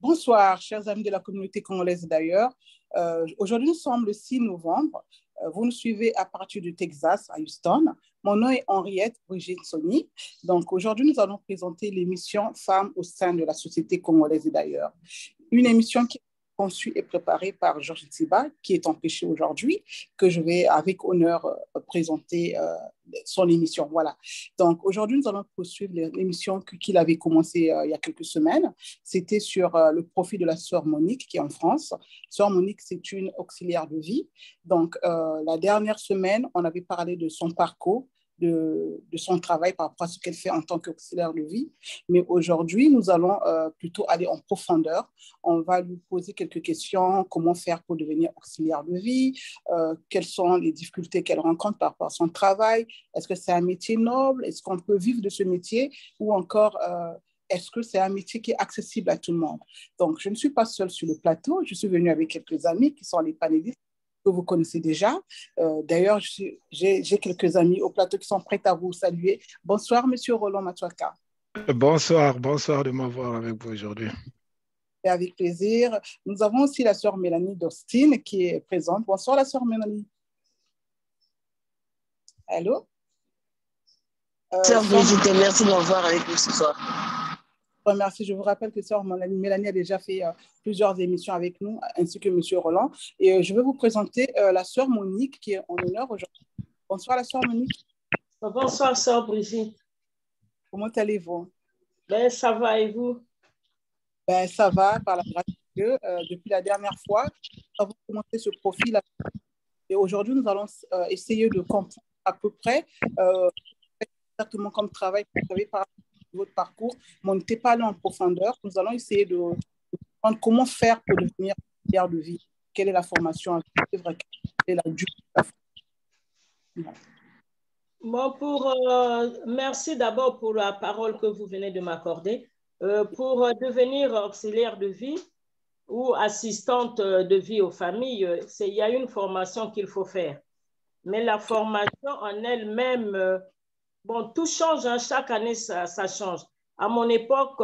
Bonsoir, chers amis de la communauté congolaise d'ailleurs. Aujourd'hui, nous sommes le 6 novembre. Vous nous suivez à partir du Texas, à Houston. Mon nom est Henriette Brigitte Sony. Donc, aujourd'hui, nous allons présenter l'émission Femmes au sein de la société congolaise d'ailleurs. Une émission qui est conçue et préparée par Georges Tsiba, qui est empêché aujourd'hui, que je vais avec honneur présenter son émission. Voilà. Donc, aujourd'hui, nous allons poursuivre l'émission qu'il avait commencé il y a quelques semaines. C'était sur le profil de la sœur Monique, qui est en France. Sœur Monique, c'est une auxiliaire de vie. Donc, la dernière semaine, on avait parlé de son parcours, de son travail par rapport à ce qu'elle fait en tant qu'auxiliaire de vie. Mais aujourd'hui, nous allons plutôt aller en profondeur. On va lui poser quelques questions. Comment faire pour devenir auxiliaire de vie? Quelles sont les difficultés qu'elle rencontre par rapport à son travail? Est-ce que c'est un métier noble? Est-ce qu'on peut vivre de ce métier? Ou encore, est-ce que c'est un métier qui est accessible à tout le monde? Donc, je ne suis pas seule sur le plateau. Je suis venue avec quelques amis qui sont les panélistes que vous connaissez déjà. D'ailleurs, j'ai quelques amis au plateau qui sont prêts à vous saluer. Bonsoir, Monsieur Roland Matouaka. Bonsoir de m'avoir avec vous aujourd'hui. Et avec plaisir. Nous avons aussi la sœur Mélanie Dostin qui est présente. Bonsoir, la sœur Mélanie. Allô? Sœur Brigitte, merci de m'avoir avec vous ce soir. Merci. Je vous rappelle que sœur Mélanie a déjà fait plusieurs émissions avec nous, ainsi que Monsieur Roland. Et je vais vous présenter la sœur Monique qui est en honneur aujourd'hui. Bonsoir, la sœur Monique. Bonsoir, sœur Brigitte. Comment allez-vous? Ben, ça va et vous? Ben, ça va, par la grâce de Dieu. Depuis la dernière fois, nous avons commencé ce profil. Et aujourd'hui, nous allons essayer de comprendre à peu près exactement comme travail que vous avez par votre parcours, mais on n'était pas allé en profondeur. Nous allons essayer de comprendre comment faire pour devenir auxiliaire de vie. Quelle est la formation à suivre? Quelle est la durée de la formation? Bon, merci d'abord pour la parole que vous venez de m'accorder. Pour devenir auxiliaire de vie ou assistante de vie aux familles, il y a une formation qu'il faut faire. Mais la formation en elle-même, bon, tout change, hein, chaque année, ça change. À mon époque,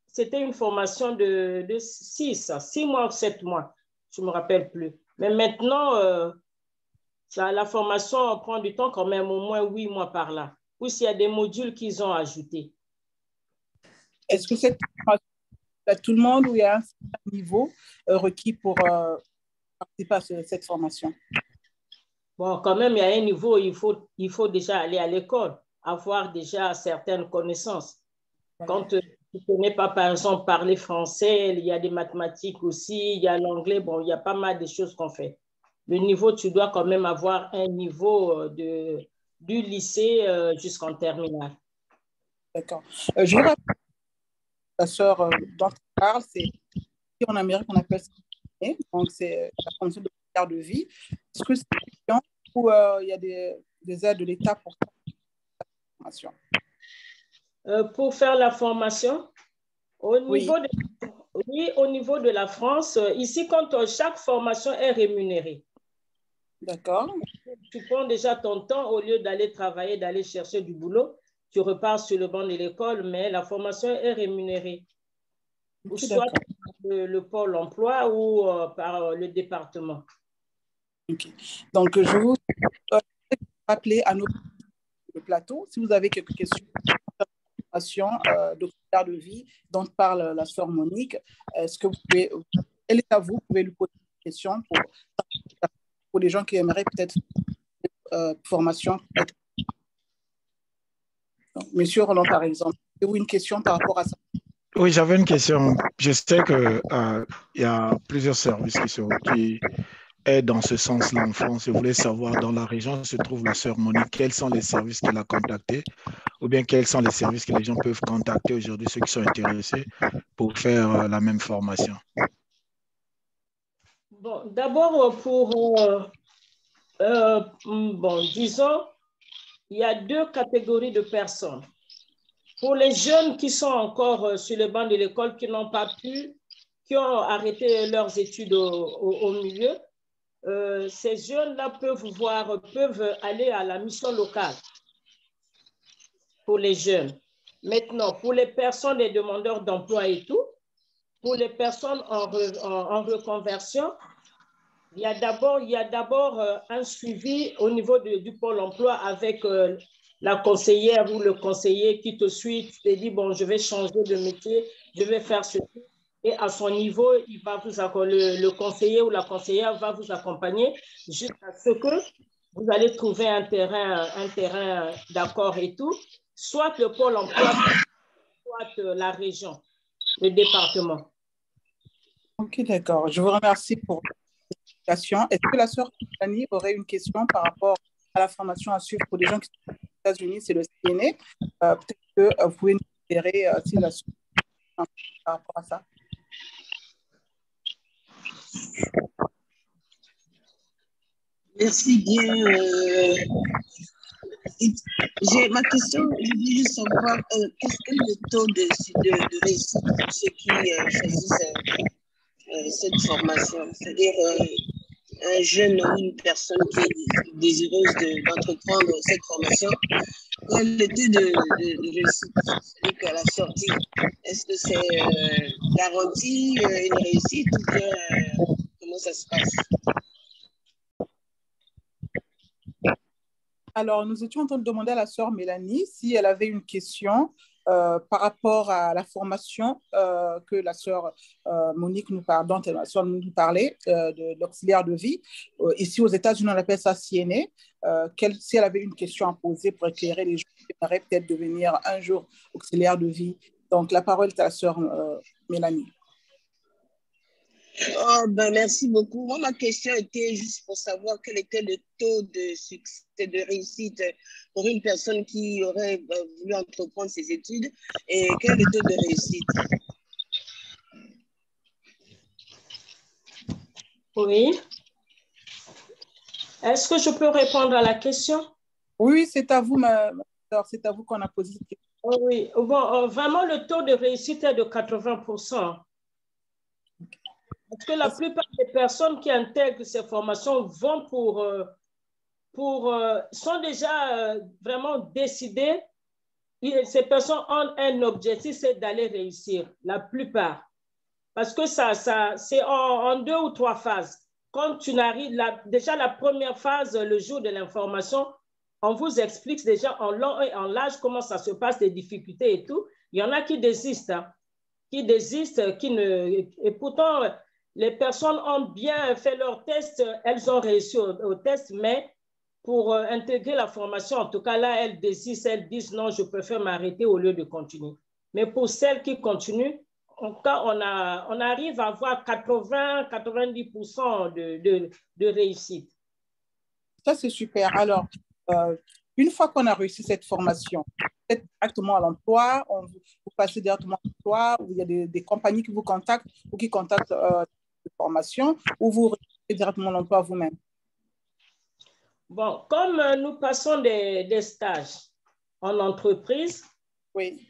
c'était une formation de 6 mois ou 7 mois, je ne me rappelle plus. Mais maintenant, la formation prend du temps quand même, au moins 8 mois par là. Puis il y a des modules qu'ils ont ajoutés. Est-ce que cette formation à tout le monde ou il y a un certain niveau requis pour participer à cette formation? Bon, quand même, il y a un niveau, il faut déjà aller à l'école, avoir déjà certaines connaissances. Quand tu ne connais pas, par exemple, parler français, il y a des mathématiques aussi, il y a l'anglais, bon, il y a pas mal de choses qu'on fait. Le niveau, tu dois quand même avoir un niveau du lycée jusqu'en terminale. D'accord. Je vous rappelle, la sœur dont tu parles, c'est en Amérique, on appelle ça, donc c'est la formation d'auxiliaire de vie. Est-ce que c'est étudiant ou il y a des aides de l'État pour faire la formation? Pour faire la formation, au niveau de la France, ici, quand chaque formation est rémunérée. D'accord. Tu prends déjà ton temps au lieu d'aller travailler, d'aller chercher du boulot. Tu repars sur le banc de l'école, mais la formation est rémunérée. Ou soit par le pôle emploi ou par le département. Okay. Donc, je vous rappeler à nos le plateau, si vous avez quelques questions d'auxiliaire de vie dont parle la sœur Monique, est-ce que vous pouvez, elle est à vous, vous pouvez lui poser des questions pour les gens qui aimeraient peut-être formation. Donc, Monsieur Roland, par exemple, avez-vous une question par rapport à ça? Oui, j'avais une question. Je sais qu'il y a plusieurs services qui aident dans ce sens-là en France. Je voulais savoir, dans la région où se trouve la sœur Monique, quels sont les services qu'elle a contactés ou bien quels sont les services que les gens peuvent contacter aujourd'hui, ceux qui sont intéressés pour faire la même formation? Bon, d'abord, disons, il y a 2 catégories de personnes. Pour les jeunes qui sont encore sur le banc de l'école, qui n'ont pas pu, qui ont arrêté leurs études au milieu, ces jeunes-là peuvent aller à la mission locale pour les jeunes. Maintenant, pour les personnes, les demandeurs d'emploi et tout, pour les personnes en reconversion, il y a d'abord un suivi au niveau du Pôle emploi avec la conseillère ou le conseiller qui te suit, qui te dit, bon, je vais changer de métier, je vais faire ceci. Et à son niveau, le conseiller ou la conseillère va vous accompagner jusqu'à ce que vous allez trouver un terrain d'accord et tout, soit le Pôle emploi, soit la région, le département. Ok, d'accord. Je vous remercie pour l'explication. Est-ce que la sœur Annie aurait une question par rapport à la formation à suivre pour les gens qui sont aux États-Unis, c'est le CNA. Peut-être que vous pouvez nous éclairer si la sœur par rapport à ça. Merci bien. Ma question, je voulais juste savoir qu'est-ce que le taux de réussite pour ceux qui choisissent cette formation, c'est-à-dire un jeune ou une personne qui est désireuse d'entreprendre cette formation, quel est le taux de réussite, c'est-à-dire qu'à la sortie, est-ce que c'est garanti une réussite ou bien comment ça se passe? Alors, nous étions en train de demander à la sœur Mélanie si elle avait une question par rapport à la formation que la sœur Monique nous parlait, dont la sœur nous parlait, de l'auxiliaire de vie. Ici, aux États-Unis, on appelle ça CNA. Si elle avait une question à poser pour éclairer les gens qui aimeraient peut-être devenir un jour auxiliaire de vie. Donc, la parole est à la sœur Mélanie. Oh, ben merci beaucoup. Moi, ma question était juste pour savoir quel était le taux de succès, de réussite pour une personne qui aurait voulu entreprendre ses études et quel est le taux de réussite? Oui. Est-ce que je peux répondre à la question? Oui, c'est à vous, ma soeur. C'est à vous qu'on a posé cette question. Oh, oui. Bon, vraiment, le taux de réussite est de 80%. Parce que la plupart des personnes qui intègrent ces formations vont sont déjà vraiment décidées. Ces personnes ont un objectif, c'est d'aller réussir, la plupart. Parce que c'est en 2 ou 3 phases. Quand tu n'arrives, déjà la première phase, le jour de l'information, on vous explique déjà en long et en large comment ça se passe, les difficultés et tout. Il y en a qui désistent, et pourtant, les personnes ont bien fait leur test, elles ont réussi au test, mais pour intégrer la formation, en tout cas là, elles désistent, elles disent non, je préfère m'arrêter au lieu de continuer. Mais pour celles qui continuent, en tout cas, on arrive à avoir 80-90% de réussite. Ça, c'est super. Alors, une fois qu'on a réussi cette formation, vous êtes directement à l'emploi, vous passez directement à l'emploi, ou il y a des compagnies qui vous contactent ou qui contactent la formation, ou vous réussissez directement à l'emploi vous-même? Bon, comme nous passons des stages en entreprise, oui.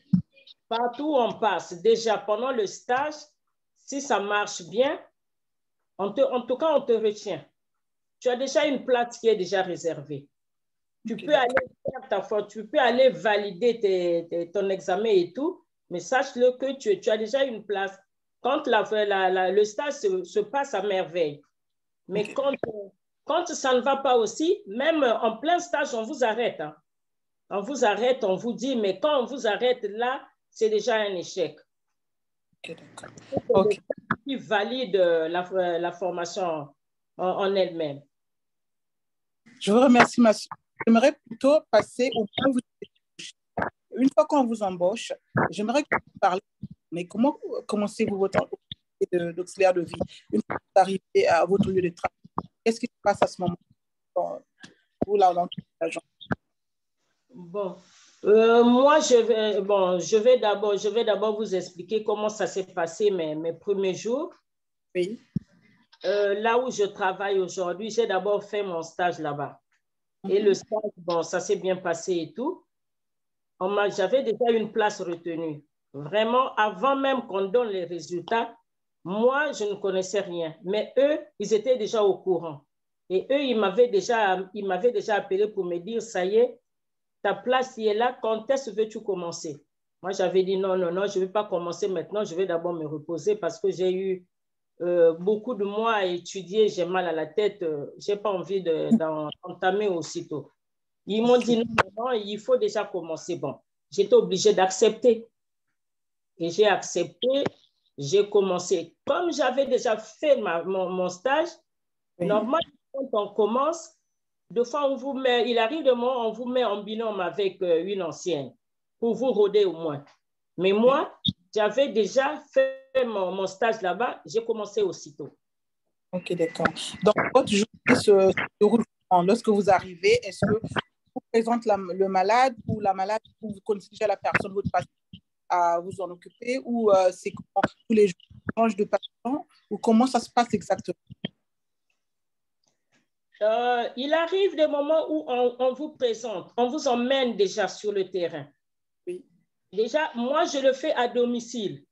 Partout où on passe, déjà pendant le stage, si ça marche bien, en tout cas, on te retient. Tu as déjà une place qui est déjà réservée. Tu peux aller faire ta faute, tu peux aller valider ton examen et tout, mais sache-le que tu as déjà une place. Quand le stage se passe à merveille. Mais quand ça ne va pas aussi, même en plein stage, on vous arrête. Hein. On vous arrête, on vous dit, mais quand on vous arrête là, c'est déjà un échec. Ok, d'accord. Qui valide la formation en elle-même. Je vous remercie, ma soeur. J'aimerais plutôt passer au point où une fois qu'on vous embauche, j'aimerais que vous parliez, mais comment commencez-vous votre activité d'auxiliaire de vie? Une fois que vous arrivez à votre lieu de travail, qu'est-ce qui se passe à ce moment vous, là, dans l'agence? Bon. Moi, je vais d'abord vous expliquer comment ça s'est passé mes premiers jours. Oui. Là où je travaille aujourd'hui, j'ai d'abord fait mon stage là-bas. Et le stage, bon, ça s'est bien passé et tout. J'avais déjà une place retenue. Vraiment, avant même qu'on donne les résultats, moi, je ne connaissais rien. Mais eux, ils étaient déjà au courant. Et eux, ils m'avaient déjà appelé pour me dire, ça y est, ta place y est là, quand est-ce que veux-tu commencer? Moi, j'avais dit non, non, non, je ne vais pas commencer maintenant, je vais d'abord me reposer parce que j'ai eu beaucoup de mois à étudier, j'ai mal à la tête, je n'ai pas envie d'entamer aussitôt. Ils m'ont dit non, non, non, il faut déjà commencer. Bon, j'étais obligée d'accepter. Et j'ai accepté, j'ai commencé. Comme j'avais déjà fait mon stage, oui. Normalement, quand on commence, deux fois, on vous met, il arrive de moment, on vous met en binôme avec une ancienne pour vous rôder au moins. Mais moi, j'avais déjà fait mon stage là-bas, j'ai commencé aussitôt. Ok, d'accord. Donc, votre journée se déroule lorsque vous arrivez, est-ce que vous présentez le malade ou la malade, ou vous connaissez déjà la personne, votre patient, à vous en occuper, ou c'est comment tous les jours change de patient, ou comment ça se passe exactement? Il arrive des moments où on vous présente, on vous emmène déjà sur le terrain. Oui. Déjà, moi, je le fais à domicile.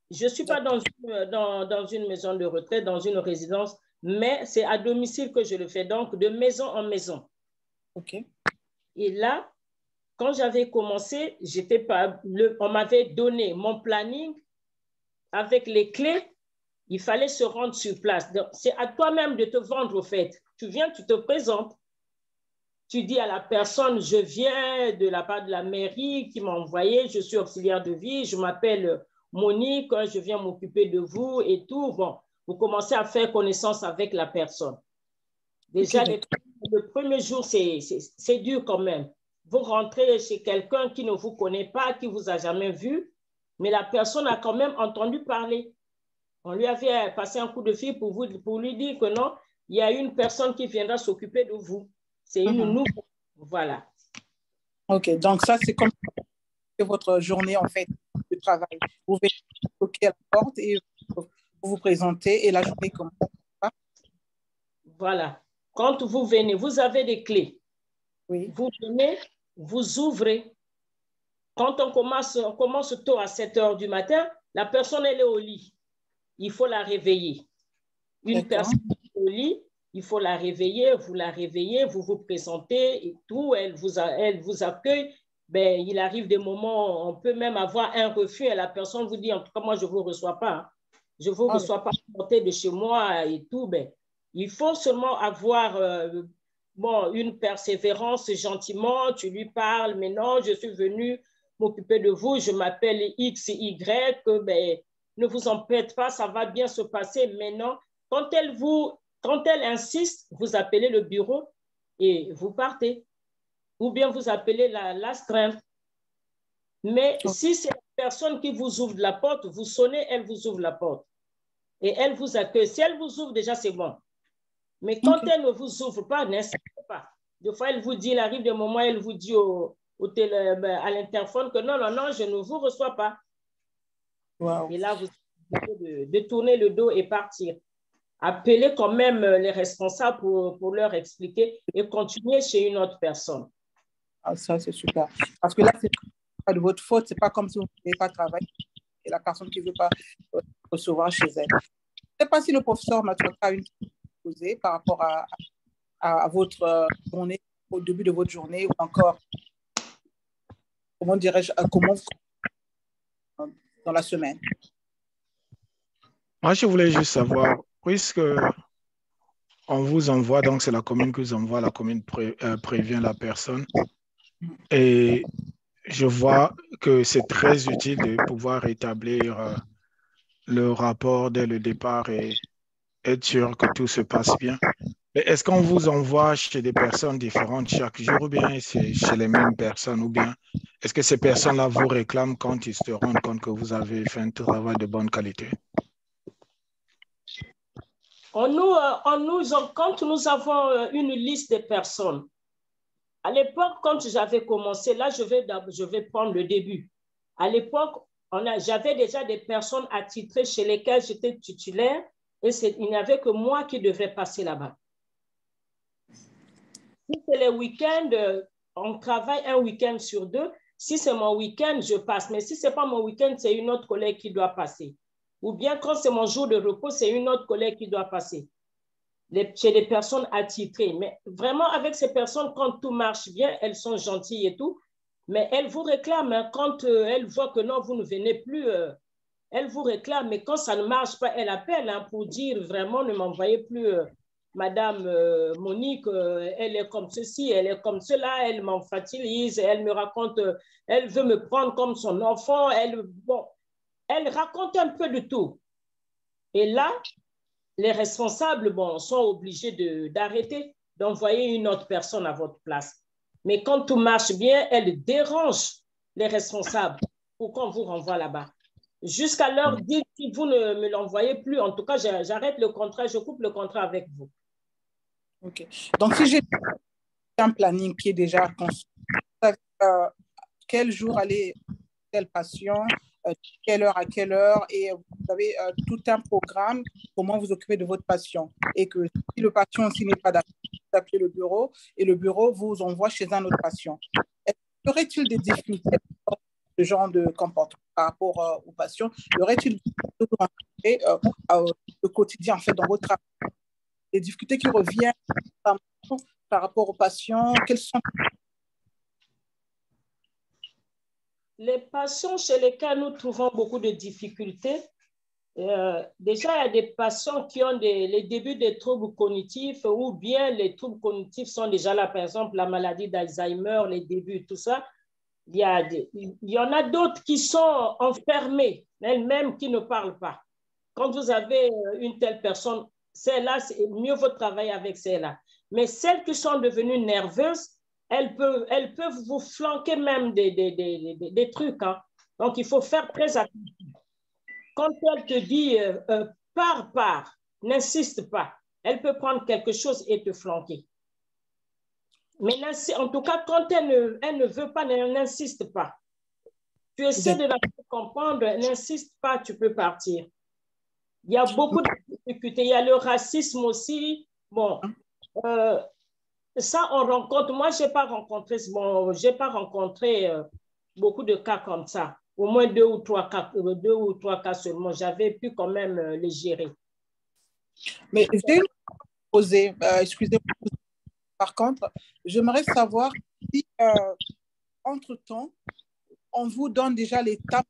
Je ne suis pas dans une maison de retraite, dans une résidence, mais c'est à domicile que je le fais, donc de maison en maison. OK. Et là, quand j'avais commencé, on m'avait donné mon planning avec les clés. Il fallait se rendre sur place. C'est à toi-même de te vendre au fait. Tu viens, tu te présentes. Tu dis à la personne, je viens de la part de la mairie qui m'a envoyé, je suis auxiliaire de vie, je m'appelle Monique, je viens m'occuper de vous et tout. Bon, vous commencez à faire connaissance avec la personne. Déjà, okay, le premier jour, c'est dur quand même. Vous rentrez chez quelqu'un qui ne vous connaît pas, qui ne vous a jamais vu, mais la personne a quand même entendu parler. On lui avait passé un coup de fil pour lui dire que non, il y a une personne qui viendra s'occuper de vous. C'est une nouvelle. Voilà. OK, donc ça, c'est comme votre journée, en fait, de travail. Vous venez toquer à la porte et vous vous présentez et la journée commence. Voilà. Quand vous venez, vous avez des clés. Oui. Vous venez, vous ouvrez. Quand on commence tôt à 7 heures du matin, la personne, elle est au lit. Il faut la réveiller. Une personne au lit, il faut la réveiller, vous vous présentez et tout, elle vous accueille. Ben, il arrive des moments, on peut même avoir un refus et la personne vous dit, en tout cas, moi, je ne vous reçois pas. Je ne vous reçois pas, sortez de chez moi et tout. Ben, il faut seulement avoir une persévérance gentiment. Tu lui parles, mais non, je suis venue m'occuper de vous, je m'appelle X, Y, ben, ne vous en faites pas, ça va bien se passer. Mais non, quand elle insiste, vous appelez le bureau et vous partez. Ou bien vous appelez l'astreinte. Mais si c'est la personne qui vous ouvre la porte, vous sonnez, elle vous ouvre la porte. Et elle vous accueille. Si elle vous ouvre, déjà, c'est bon. Mais quand elle ne vous ouvre pas, n'insistez pas. Des fois, elle vous dit, il arrive des moments, elle vous dit à l'interphone que non, non, non, je ne vous reçois pas. Wow. Et là, vous devez de tourner le dos et partir. Appelez quand même les responsables pour leur expliquer et continuer chez une autre personne. Ah, ça, c'est super. Parce que là, c'est pas de votre faute. C'est pas comme si vous ne pouvez pas travailler et la personne qui ne veut pas recevoir chez elle. Je ne sais pas si le professeur Matuaka a une question à poser par rapport à votre journée, au début de votre journée, ou encore, comment dirais-je, comment dans la semaine. Moi, je voulais juste savoir, puisque on vous envoie, donc c'est la commune qui vous envoie, la commune prévient la personne. Et je vois que c'est très utile de pouvoir établir le rapport dès le départ et être sûr que tout se passe bien. Mais est-ce qu'on vous envoie chez des personnes différentes chaque jour ou bien c'est chez les mêmes personnes ou bien est-ce que ces personnes-là vous réclament quand ils se rendent compte que vous avez fait un travail de bonne qualité? Quand nous avons une liste de personnes, à l'époque, quand j'avais commencé, là, je vais prendre le début. À l'époque, j'avais déjà des personnes attitrées chez lesquelles j'étais titulaire et il n'y avait que moi qui devais passer là-bas. Si c'est les week-ends, on travaille un week-end sur 2. Si c'est mon week-end, je passe. Mais si ce n'est pas mon week-end, c'est une autre collègue qui doit passer. Ou bien quand c'est mon jour de repos, c'est une autre collègue qui doit passer. Chez les personnes attitrées. Mais vraiment, avec ces personnes, quand tout marche bien, elles sont gentilles et tout, Mais elle vous réclame hein, quand elle voit que non, vous ne venez plus. Elle vous réclame, mais quand ça ne marche pas, elle appelle hein, pour dire vraiment ne m'envoyez plus Madame Monique, elle est comme ceci, elle est comme cela, elle m'enfatilise, elle me raconte, elle veut me prendre comme son enfant, bon, elle raconte un peu de tout. Et là, les responsables bon, sont obligés d'arrêter, d'envoyer une autre personne à votre place. Mais quand tout marche bien, elle dérange les responsables pour qu'on vous renvoie là-bas. Jusqu'à l'heure dit, si vous ne me l'envoyez plus, en tout cas, j'arrête le contrat, je coupe le contrat avec vous. OK. Donc, si j'ai un planning qui est déjà construit, quel jour aller, tel patient, quelle heure à quelle heure, et vous avez tout un programme, comment vous occupez de votre patient. Et que si le patient aussi n'est pas d'accord, vous appelez le bureau, et le bureau vous envoie chez un autre patient. Y aurait-il des difficultés de ce genre de comportement par rapport aux patients? Y aurait-il des difficultés au quotidien, en fait, dans votre travail? Les difficultés qui reviennent par rapport aux patients, quelles sont? Les patients chez lesquels nous trouvons beaucoup de difficultés, déjà, il y a des patients qui ont les débuts des troubles cognitifs ou bien les troubles cognitifs sont déjà là, par exemple, la maladie d'Alzheimer, les débuts, tout ça. Il y en a d'autres qui sont enfermées, elles-mêmes qui ne parlent pas. Quand vous avez une telle personne, celle-là, c'est mieux vaut travailler avec celle-là. Mais celles qui sont devenues nerveuses, elles peuvent vous flanquer même des trucs. Hein. Donc, il faut faire très attention. Quand elle te dit pars, n'insiste pas. Elle peut prendre quelque chose et te flanquer. Mais en tout cas, quand elle ne veut pas, n'insiste pas. Tu essaies de la faire comprendre, n'insiste pas, tu peux partir. Il y a beaucoup de difficultés. Il y a le racisme aussi. Bon, ça, on rencontre. Moi, je n'ai pas rencontré beaucoup de cas comme ça. Au moins deux ou trois cas seulement. J'avais pu quand même les gérer. Mais j'ai posé, excusez-moi. Par contre, j'aimerais savoir si, entre-temps, on vous donne déjà l'étape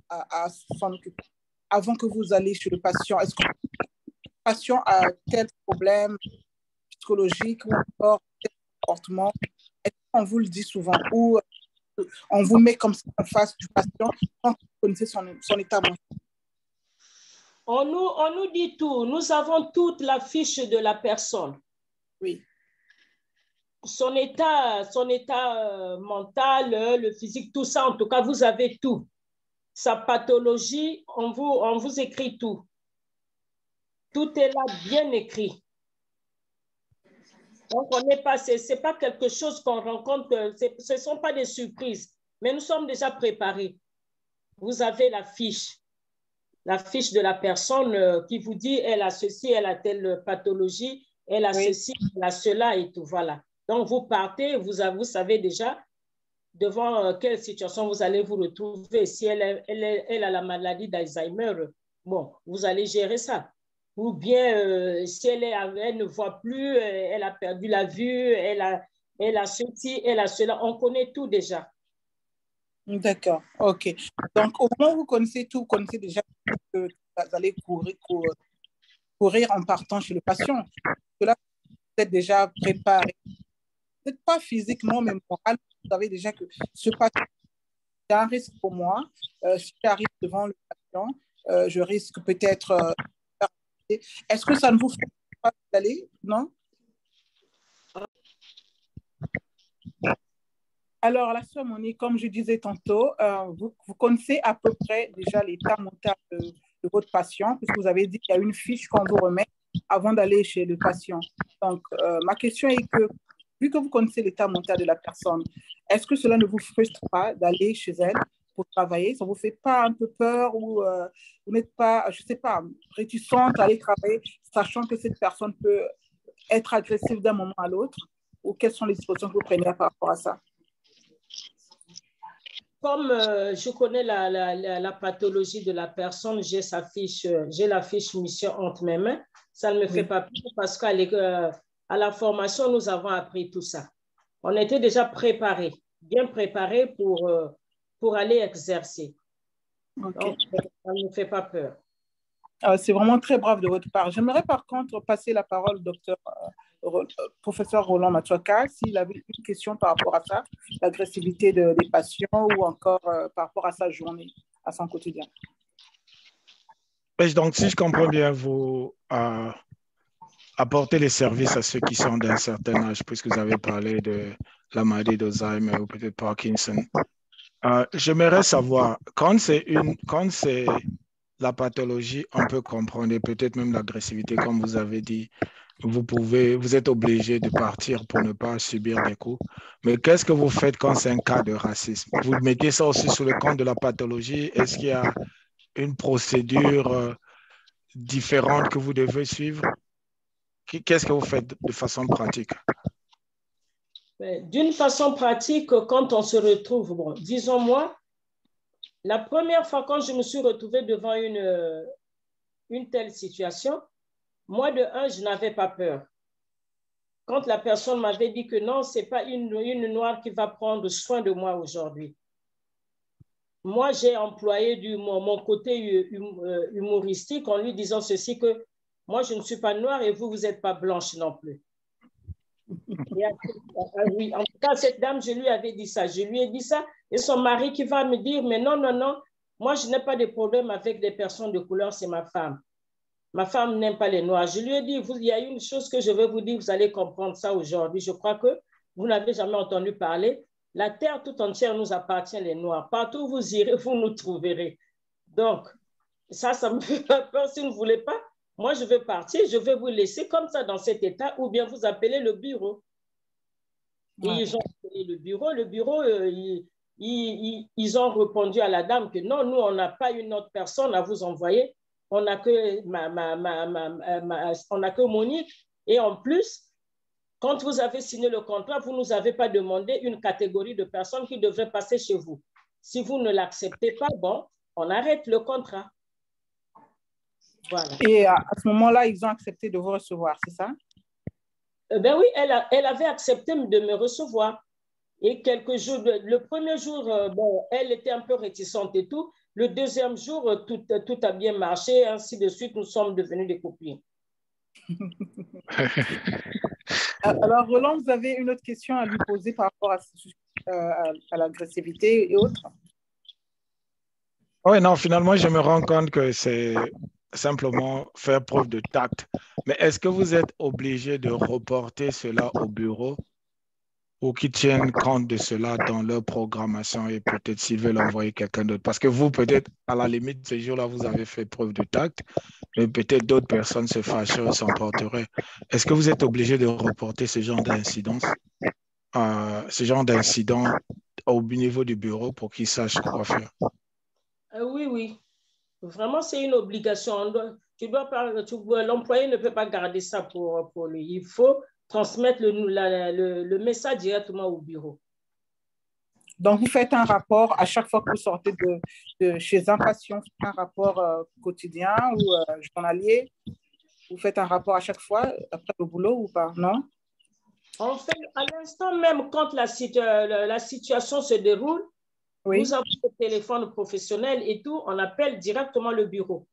à s'en occuper avant que vous allez chez le patient. Est-ce que le patient a tel problème psychologique ou encore tel comportement? Est-ce qu'on vous le dit souvent ou on vous met comme ça en face du patient quand vous connaissez son état mental? On nous dit tout. Nous avons toute la fiche de la personne. Oui. Son état mental, le physique, tout ça, en tout cas, vous avez tout. Sa pathologie, on vous écrit tout. Tout est là bien écrit. Donc, c'est pas quelque chose qu'on rencontre, ce ne sont pas des surprises, mais nous sommes déjà préparés. Vous avez la fiche de la personne qui vous dit, elle a ceci, elle a telle pathologie, elle a ceci, elle a cela et tout, voilà. Donc, vous partez, vous savez déjà devant quelle situation vous allez vous retrouver. Si elle a la maladie d'Alzheimer, bon, vous allez gérer ça. Ou bien, si elle ne voit plus, elle a perdu la vue, elle a ceci, elle a cela. On connaît tout déjà. D'accord, ok. Donc, au moment où vous connaissez tout, vous connaissez déjà que vous allez courir en partant chez le patient. Cela, vous êtes déjà préparé. Peut-être pas physiquement, mais moralement. Vous savez déjà que ce patient, c'est un risque pour moi. Si j'arrive devant le patient, je risque peut-être... Est-ce que ça ne vous fait pas d'aller? Non? Alors, la sœur Monique, comme je disais tantôt, vous connaissez à peu près déjà l'état mental de votre patient, puisque vous avez dit qu'il y a une fiche qu'on vous remet avant d'aller chez le patient. Donc, ma question est que, vu que vous connaissez l'état mental de la personne, est-ce que cela ne vous frustre pas d'aller chez elle pour travailler? Ça ne vous fait pas un peu peur ou vous n'êtes pas, je ne sais pas, réticente à aller travailler, sachant que cette personne peut être agressive d'un moment à l'autre? Ou quelles sont les dispositions que vous prenez par rapport à ça? Comme je connais la pathologie de la personne, j'ai la fiche mission entre mes mains. Ça ne me fait pas peur parce qu'à la formation, nous avons appris tout ça. On était déjà préparés. bien préparés pour aller exercer. Okay. Donc, ça ne me fait pas peur. C'est vraiment très brave de votre part. J'aimerais par contre passer la parole au professeur Roland Matouaka, s'il avait une question par rapport à ça, l'agressivité des patients ou encore par rapport à sa journée, à son quotidien. Donc, si je comprends bien, vous apportez les services à ceux qui sont d'un certain âge, puisque vous avez parlé de la maladie d'Alzheimer ou peut-être Parkinson. J'aimerais savoir, quand c'est la pathologie, on peut comprendre, et peut-être même l'agressivité, comme vous avez dit, vous êtes obligé de partir pour ne pas subir des coups. Mais qu'est-ce que vous faites quand c'est un cas de racisme? Vous mettez ça aussi sous le compte de la pathologie? Est-ce qu'il y a une procédure différente que vous devez suivre? Qu'est-ce que vous faites de façon pratique? D'une façon pratique, quand on se retrouve, bon, disons moi, la première fois quand je me suis retrouvée devant une telle situation, moi de un, je n'avais pas peur. Quand la personne m'avait dit que non, ce n'est pas une noire qui va prendre soin de moi aujourd'hui. Moi, j'ai employé mon côté humoristique en lui disant ceci, que moi, je ne suis pas noire et vous n'êtes pas blanche non plus. Oui, en tout cas, cette dame, je lui avais dit ça. Je lui ai dit ça et son mari qui va me dire, mais non, non, non, moi, je n'ai pas de problème avec des personnes de couleur, c'est ma femme. Ma femme n'aime pas les noirs. Je lui ai dit, il y a une chose que je veux vous dire, vous allez comprendre ça aujourd'hui. Je crois que vous n'avez jamais entendu parler. La terre tout entière nous appartient, les noirs. Partout où vous irez, vous nous trouverez. Donc, ça me fait pas peur. Si vous ne voulez pas, moi, je vais partir, je vais vous laisser comme ça dans cet état, ou bien vous appelez le bureau. Et ils ont appelé le bureau. Le bureau, ils ont répondu à la dame que non, nous, on n'a pas une autre personne à vous envoyer. On n'a que, Monique. Et en plus, quand vous avez signé le contrat, vous ne nous avez pas demandé une catégorie de personnes qui devraient passer chez vous. Si vous ne l'acceptez pas, bon, on arrête le contrat. Voilà. Et à ce moment-là, ils ont accepté de vous recevoir, c'est ça? Ben oui, elle avait accepté de me recevoir. Et quelques jours, le premier jour, bon, elle était un peu réticente et tout. Le deuxième jour, tout a bien marché, ainsi de suite, nous sommes devenus des copines. Alors, Roland, vous avez une autre question à lui poser par rapport à l'agressivité et autres? Oui, non, finalement, je me rends compte que c'est simplement faire preuve de tact. Mais est-ce que vous êtes obligé de reporter cela au bureau ou qu'ils tiennent compte de cela dans leur programmation et peut-être s'ils veulent envoyer quelqu'un d'autre? Parce que vous, peut-être, à la limite, ce jour-là, vous avez fait preuve de tact, mais peut-être d'autres personnes se fâcheraient, s'emporteraient. Est-ce que vous êtes obligé de reporter ce genre d'incident au niveau du bureau pour qu'ils sachent quoi faire? Oui, oui. Vraiment, c'est une obligation. L'employé ne peut pas garder ça pour lui. Il faut transmettre le message directement au bureau. Donc, vous faites un rapport à chaque fois que vous sortez de chez un patient, un rapport quotidien ou journalier. Vous faites un rapport à chaque fois après le boulot ou pas, non? En fait, à l'instant même, quand la situation se déroule, oui, nous avons le téléphone professionnel et tout, on appelle directement le bureau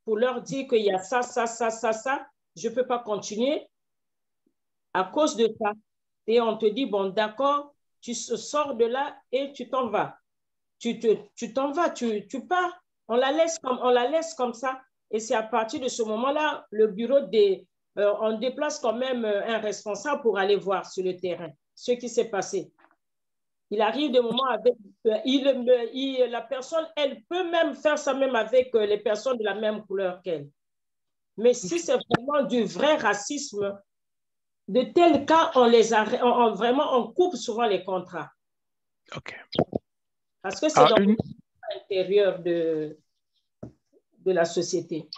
pour leur dire qu'il y a ça, je ne peux pas continuer à cause de ça. Et on te dit, bon, d'accord, tu sors de là et tu t'en vas. Tu t'en vas, tu pars. On la laisse comme ça. Et c'est à partir de ce moment-là, le bureau, on déplace quand même un responsable pour aller voir sur le terrain ce qui s'est passé. Il arrive des moments avec... la personne, elle peut même faire ça même avec les personnes de la même couleur qu'elle. Mais si c'est vraiment du vrai racisme, de tels cas, on coupe souvent les contrats. OK. Parce que c'est dans l'intérieur de la société.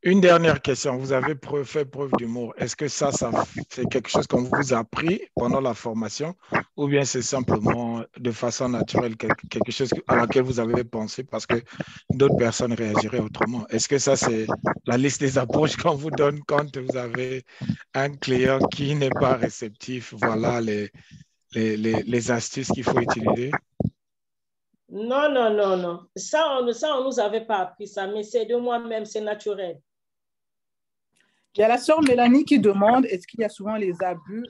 Une dernière question. Vous avez fait preuve d'humour. Est-ce que ça c'est quelque chose qu'on vous a appris pendant la formation ou bien c'est simplement de façon naturelle quelque chose à laquelle vous avez pensé parce que d'autres personnes réagiraient autrement? Est-ce que ça, c'est la liste des approches qu'on vous donne quand vous avez un client qui n'est pas réceptif? Voilà les astuces qu'il faut utiliser? Non, non, non, non. Ça, on ne nous avait pas appris ça, mais c'est de moi-même, c'est naturel. Il y a la sœur Mélanie qui demande est-ce qu'il y a souvent les abus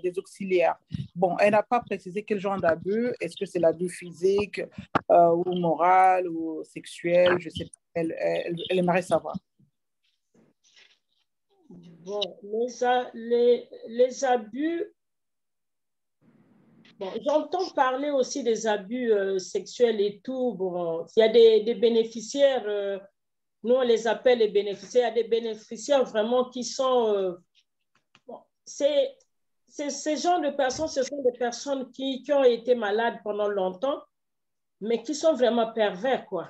des auxiliaires. Bon, elle n'a pas précisé quel genre d'abus. Est-ce que c'est l'abus physique ou moral ou sexuel? Je ne sais pas. Elle aimerait savoir. Bon, les abus, bon, j'entends parler aussi des abus sexuels et tout. Bon, il y a des bénéficiaires, nous on les appelle les bénéficiaires, il y a des bénéficiaires vraiment qui sont... bon, ces genres de personnes, ce sont des personnes qui ont été malades pendant longtemps, mais qui sont vraiment pervers, quoi.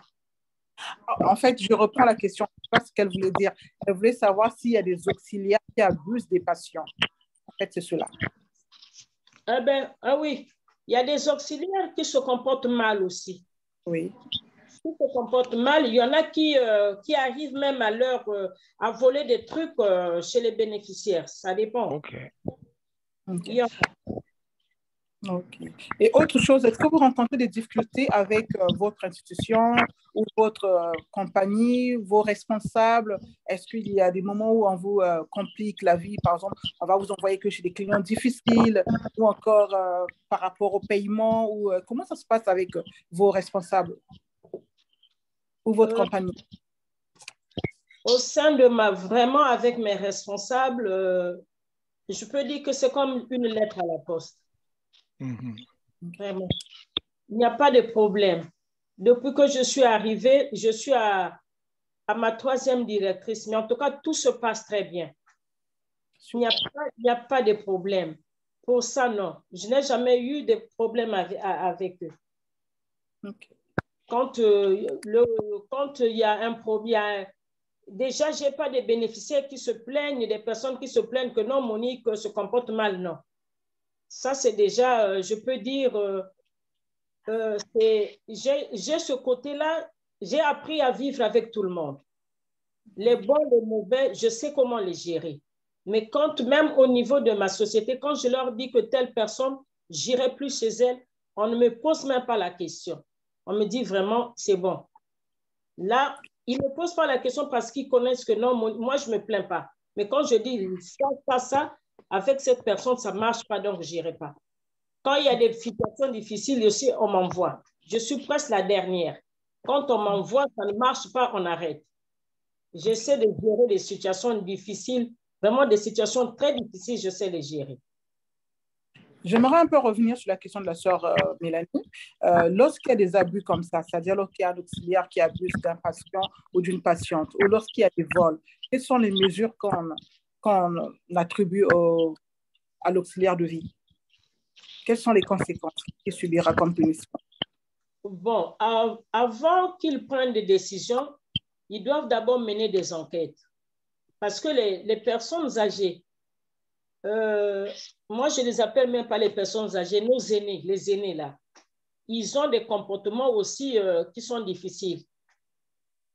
En fait, je reprends la question. Je ne sais pas ce qu'elle voulait dire. Elle voulait savoir s'il y a des auxiliaires qui abusent des patients. En fait, c'est cela. Eh ben, ah oui, il y a des auxiliaires qui se comportent mal aussi. Oui. Qui se comportent mal. Il y en a qui arrivent même à voler des trucs chez les bénéficiaires. Ça dépend. OK. Okay. Ok. Et autre chose, est-ce que vous rencontrez des difficultés avec votre institution ou votre compagnie, vos responsables? Est-ce qu'il y a des moments où on vous complique la vie? Par exemple, on va vous envoyer que chez des clients difficiles ou encore par rapport au paiement ou comment ça se passe avec vos responsables ou votre compagnie? Au sein de vraiment avec mes responsables, je peux dire que c'est comme une lettre à la poste. Vraiment. Il n'y a pas de problème. Depuis que je suis arrivée, je suis à ma 3e directrice, mais en tout cas, tout se passe très bien. Il n'y a pas de problème. Pour ça, non. Je n'ai jamais eu de problème avec eux. Okay. Quand il y a un problème, déjà, je n'ai pas de bénéficiaires qui se plaignent, des personnes qui se plaignent que non, Monique se comporte mal, non. Ça, c'est déjà, je peux dire, j'ai ce côté-là, j'ai appris à vivre avec tout le monde. Les bons, les mauvais, je sais comment les gérer. Mais quand même au niveau de ma société, quand je leur dis que telle personne, j'irai plus chez elle, on ne me pose même pas la question. On me dit vraiment, c'est bon. Là, ils ne me posent pas la question parce qu'ils connaissent que non, moi, je ne me plains pas. Mais quand je dis ça, avec cette personne, ça ne marche pas, donc je n'irai pas. Quand il y a des situations difficiles aussi, on m'envoie. Je suis presque la dernière. Quand on m'envoie, ça ne marche pas, on arrête. J'essaie de gérer des situations difficiles, vraiment des situations très difficiles, je sais les gérer. J'aimerais un peu revenir sur la question de la sœur Mélanie. Lorsqu'il y a des abus comme ça, c'est-à-dire lorsqu'il y a un auxiliaire qui abuse d'un patient ou d'une patiente, ou lorsqu'il y a des vols, quelles sont les mesures qu'on attribue à l'auxiliaire de vie? Quelles sont les conséquences qu'il subira comme punition? Bon, avant qu'ils prennent des décisions, ils doivent d'abord mener des enquêtes. Parce que les personnes âgées, moi je ne les appelle même pas les personnes âgées, nos aînés, les aînés là, ils ont des comportements aussi qui sont difficiles.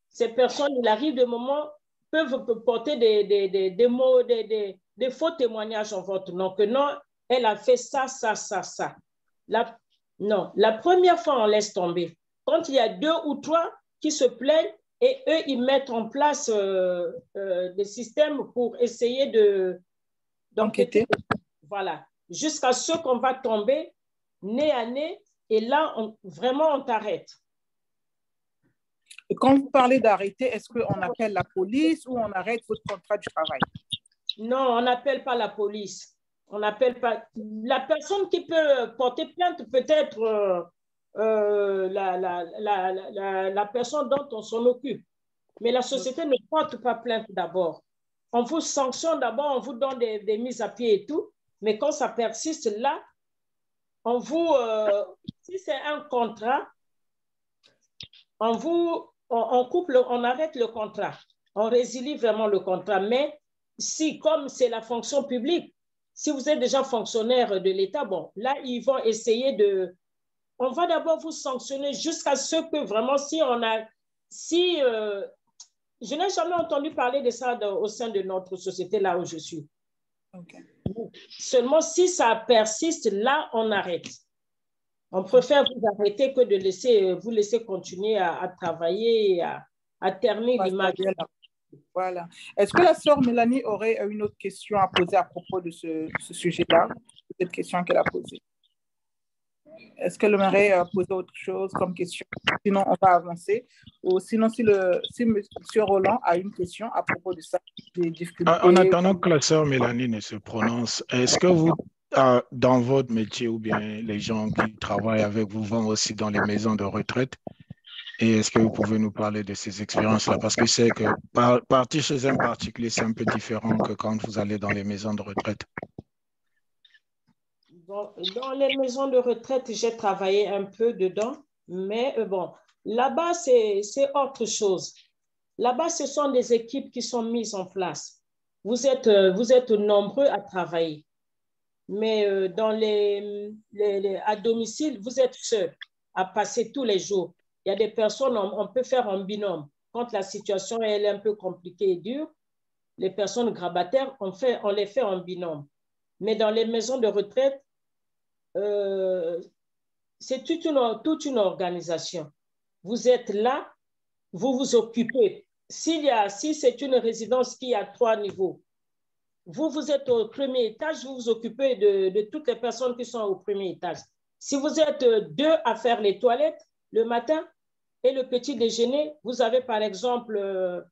Ces personnes, il arrive des moments, peuvent porter des mots, des faux témoignages en votre nom, que non, elle a fait ça, ça, ça, ça. Non, la première fois, on laisse tomber. Quand il y a 2 ou 3 qui se plaignent et eux, ils mettent en place des systèmes pour essayer d'enquêter. Voilà. Jusqu'à ce qu'on va tomber nez à nez et là, vraiment, on t'arrête. Et quand vous parlez d'arrêter, est-ce qu'on appelle la police ou on arrête votre contrat du travail? Non, on n'appelle pas la police. On n'appelle pas. La personne qui peut porter plainte peut-être la personne dont on s'en occupe. Mais la société ne porte pas plainte d'abord. On vous sanctionne d'abord, on vous donne des mises à pied et tout. Mais quand ça persiste là, on vous, si c'est un contrat, on coupe, on arrête le contrat. On résilie vraiment le contrat. Mais si, comme c'est la fonction publique, si vous êtes déjà fonctionnaire de l'État, bon, là, ils vont essayer de... On va d'abord vous sanctionner jusqu'à ce que vraiment, je n'ai jamais entendu parler de ça au sein de notre société, là où je suis. Okay. Seulement si ça persiste, là, on arrête. On préfère vous arrêter que de vous laisser continuer à travailler, à ternir l'image. Voilà. Est-ce que la sœur Mélanie aurait une autre question à poser à propos de ce sujet-là, cette question qu'elle a posée? Est-ce qu'elle aimerait poser autre chose comme question? Sinon, on va avancer. Ou sinon, si M. Roland a une question à propos de ça, des difficultés. En attendant que la sœur Mélanie ne se prononce, est-ce que vous, dans votre métier ou bien les gens qui travaillent avec vous vont aussi dans les maisons de retraite? Et est-ce que vous pouvez nous parler de ces expériences-là? Parce que c'est que partir chez un particulier, c'est un peu différent que quand vous allez dans les maisons de retraite. Dans les maisons de retraite, j'ai travaillé un peu dedans, mais bon, là-bas, c'est autre chose. Là-bas, ce sont des équipes qui sont mises en place. Vous êtes nombreux à travailler, mais à domicile, vous êtes seuls à passer tous les jours. Il y a des personnes, on peut faire en binôme. Quand la situation elle est un peu compliquée et dure, les personnes grabataires, on les fait en binôme. Mais dans les maisons de retraite, c'est toute une organisation. Vous êtes là, vous vous occupez. Si c'est une résidence qui a 3 niveaux, vous êtes au premier étage, vous vous occupez de toutes les personnes qui sont au premier étage. Si vous êtes 2 à faire les toilettes le matin et le petit déjeuner, vous avez par exemple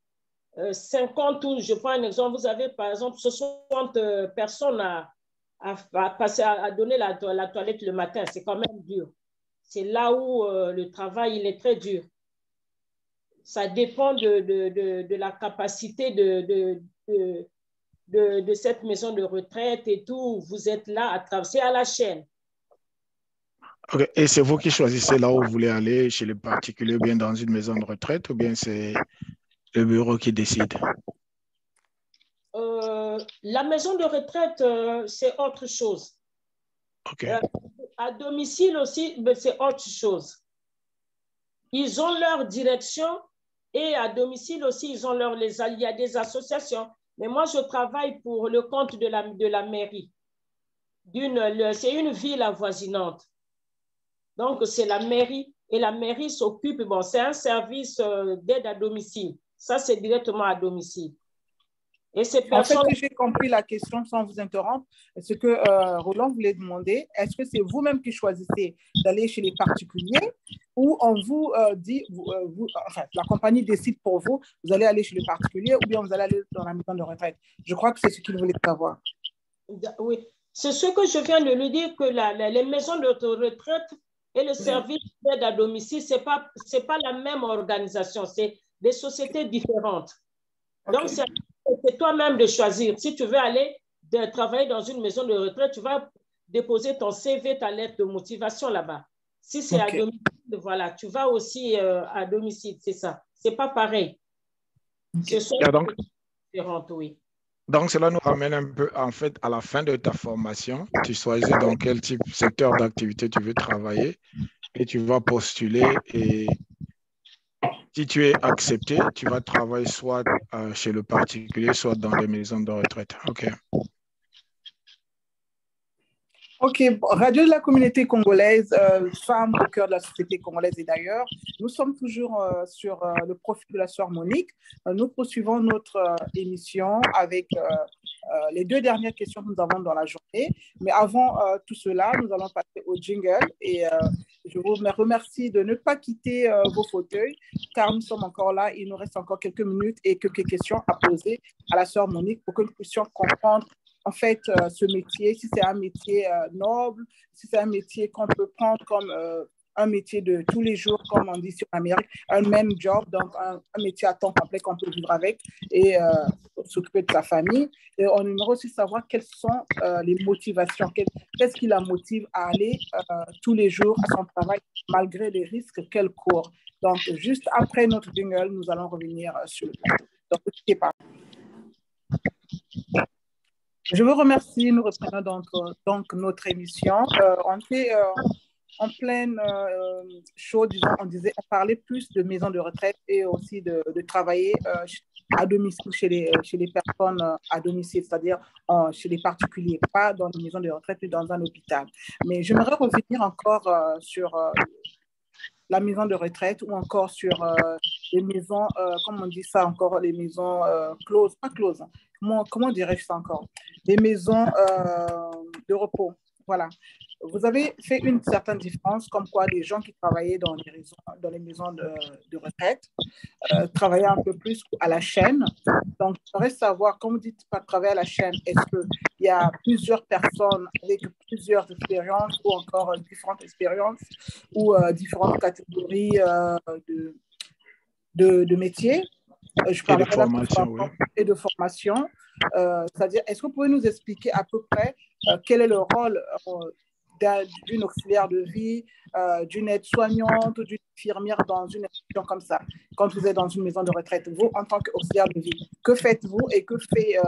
50 ou je prends un exemple, vous avez par exemple 60 personnes à donner la toilette le matin. C'est quand même dur. C'est là où le travail il est très dur. Ça dépend de la capacité de cette maison de retraite et tout. Vous êtes là à traverser à la chaîne. Okay. Et c'est vous qui choisissez là où vous voulez aller, chez les particuliers, ou bien dans une maison de retraite, ou bien c'est le bureau qui décide? La maison de retraite, c'est autre chose. Okay. À domicile aussi, c'est autre chose. Ils ont leur direction et à domicile aussi, il y a des associations. Mais moi, je travaille pour le compte de la mairie. C'est une ville avoisinante. Donc, c'est la mairie et la mairie s'occupe, bon, c'est un service d'aide à domicile. Ça, c'est directement à domicile. Et ces personnes... En fait, si j'ai compris la question sans vous interrompre, ce que Roland voulait demander, est-ce que c'est vous-même qui choisissez d'aller chez les particuliers ou on vous dit, enfin, la compagnie décide pour vous, vous allez aller chez les particuliers ou bien vous allez aller dans la maison de retraite? Je crois que c'est ce qu'il voulait savoir. Oui, c'est ce que je viens de lui dire, que les maisons de retraite et le service d'aide à domicile, ce n'est pas la même organisation, c'est des sociétés différentes. Okay. Donc, c'est toi-même de choisir. Si tu veux aller travailler dans une maison de retraite, tu vas déposer ton CV, ta lettre de motivation là-bas. Si c'est à domicile, voilà, tu vas aussi à domicile, c'est ça. C'est pas pareil. Ce sont différentes, oui. Donc, cela nous ramène un peu, en fait, à la fin de ta formation. Tu choisis dans quel secteur d'activité tu veux travailler et tu vas postuler et si tu es accepté, tu vas travailler soit chez le particulier, soit dans des maisons de retraite. OK. OK. Radio de la communauté congolaise, femme au cœur de la société congolaise et d'ailleurs, nous sommes toujours sur le profil de la sœur Monique. Nous poursuivons notre émission avec les 2 dernières questions que nous avons dans la journée. Mais avant tout cela, nous allons passer au jingle et je vous remercie de ne pas quitter vos fauteuils car nous sommes encore là. Il nous reste encore quelques minutes et quelques questions à poser à la sœur Monique pour que nous puissions comprendre en fait ce métier, si c'est un métier noble, si c'est un métier qu'on peut prendre comme un métier de tous les jours, comme on dit ici en Amérique, un même job, donc un métier à temps complet qu'on peut vivre avec et s'occuper de sa famille. Et on aimerait aussi savoir quelles sont les motivations, qu'est-ce qui la motive à aller tous les jours à son travail malgré les risques qu'elle court. Donc, juste après notre jingle, nous allons revenir sur le plateau. Donc, n'hésitez pas. Je vous remercie. Nous reprenons donc notre émission. On fait en pleine chose, disons, on parlait plus de maisons de retraite et aussi de travailler à domicile chez les personnes à domicile, c'est-à-dire chez les particuliers, pas dans une maison de retraite, mais dans un hôpital. Mais j'aimerais revenir encore sur la maison de retraite ou encore sur les maisons, comment on dit ça encore, les maisons closes, pas closes, comment dirais-je ça encore? Les maisons de repos, voilà. Vous avez fait une certaine différence, comme quoi les gens qui travaillaient dans les maisons de retraite travaillaient un peu plus à la chaîne. Donc, je voudrais savoir, comme vous dites, pas travailler à la chaîne, est-ce qu'il y a plusieurs personnes avec plusieurs expériences ou encore différentes expériences ou différentes catégories de métiers? Je parlerai de formation, oui. Et de formation. C'est-à-dire, est-ce que vous pouvez nous expliquer à peu près quel est le rôle d'une auxiliaire de vie, d'une aide-soignante ou d'une infirmière dans une institution comme ça, quand vous êtes dans une maison de retraite, vous, en tant qu'auxiliaire de vie, que faites-vous et que fait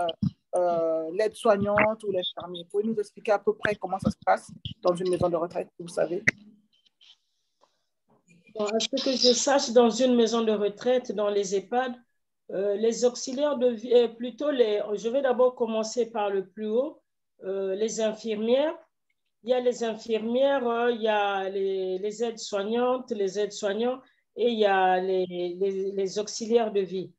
l'aide-soignante ou l'infirmier? Pouvez nous expliquer à peu près comment ça se passe dans une maison de retraite, vous savez? Bon, à ce que je sache, dans une maison de retraite, dans les EHPAD, les auxiliaires de vie, je vais d'abord commencer par le plus haut, les infirmières. Il y a les infirmières, il y a les aides-soignantes, les aides-soignants et il y a les auxiliaires de vie.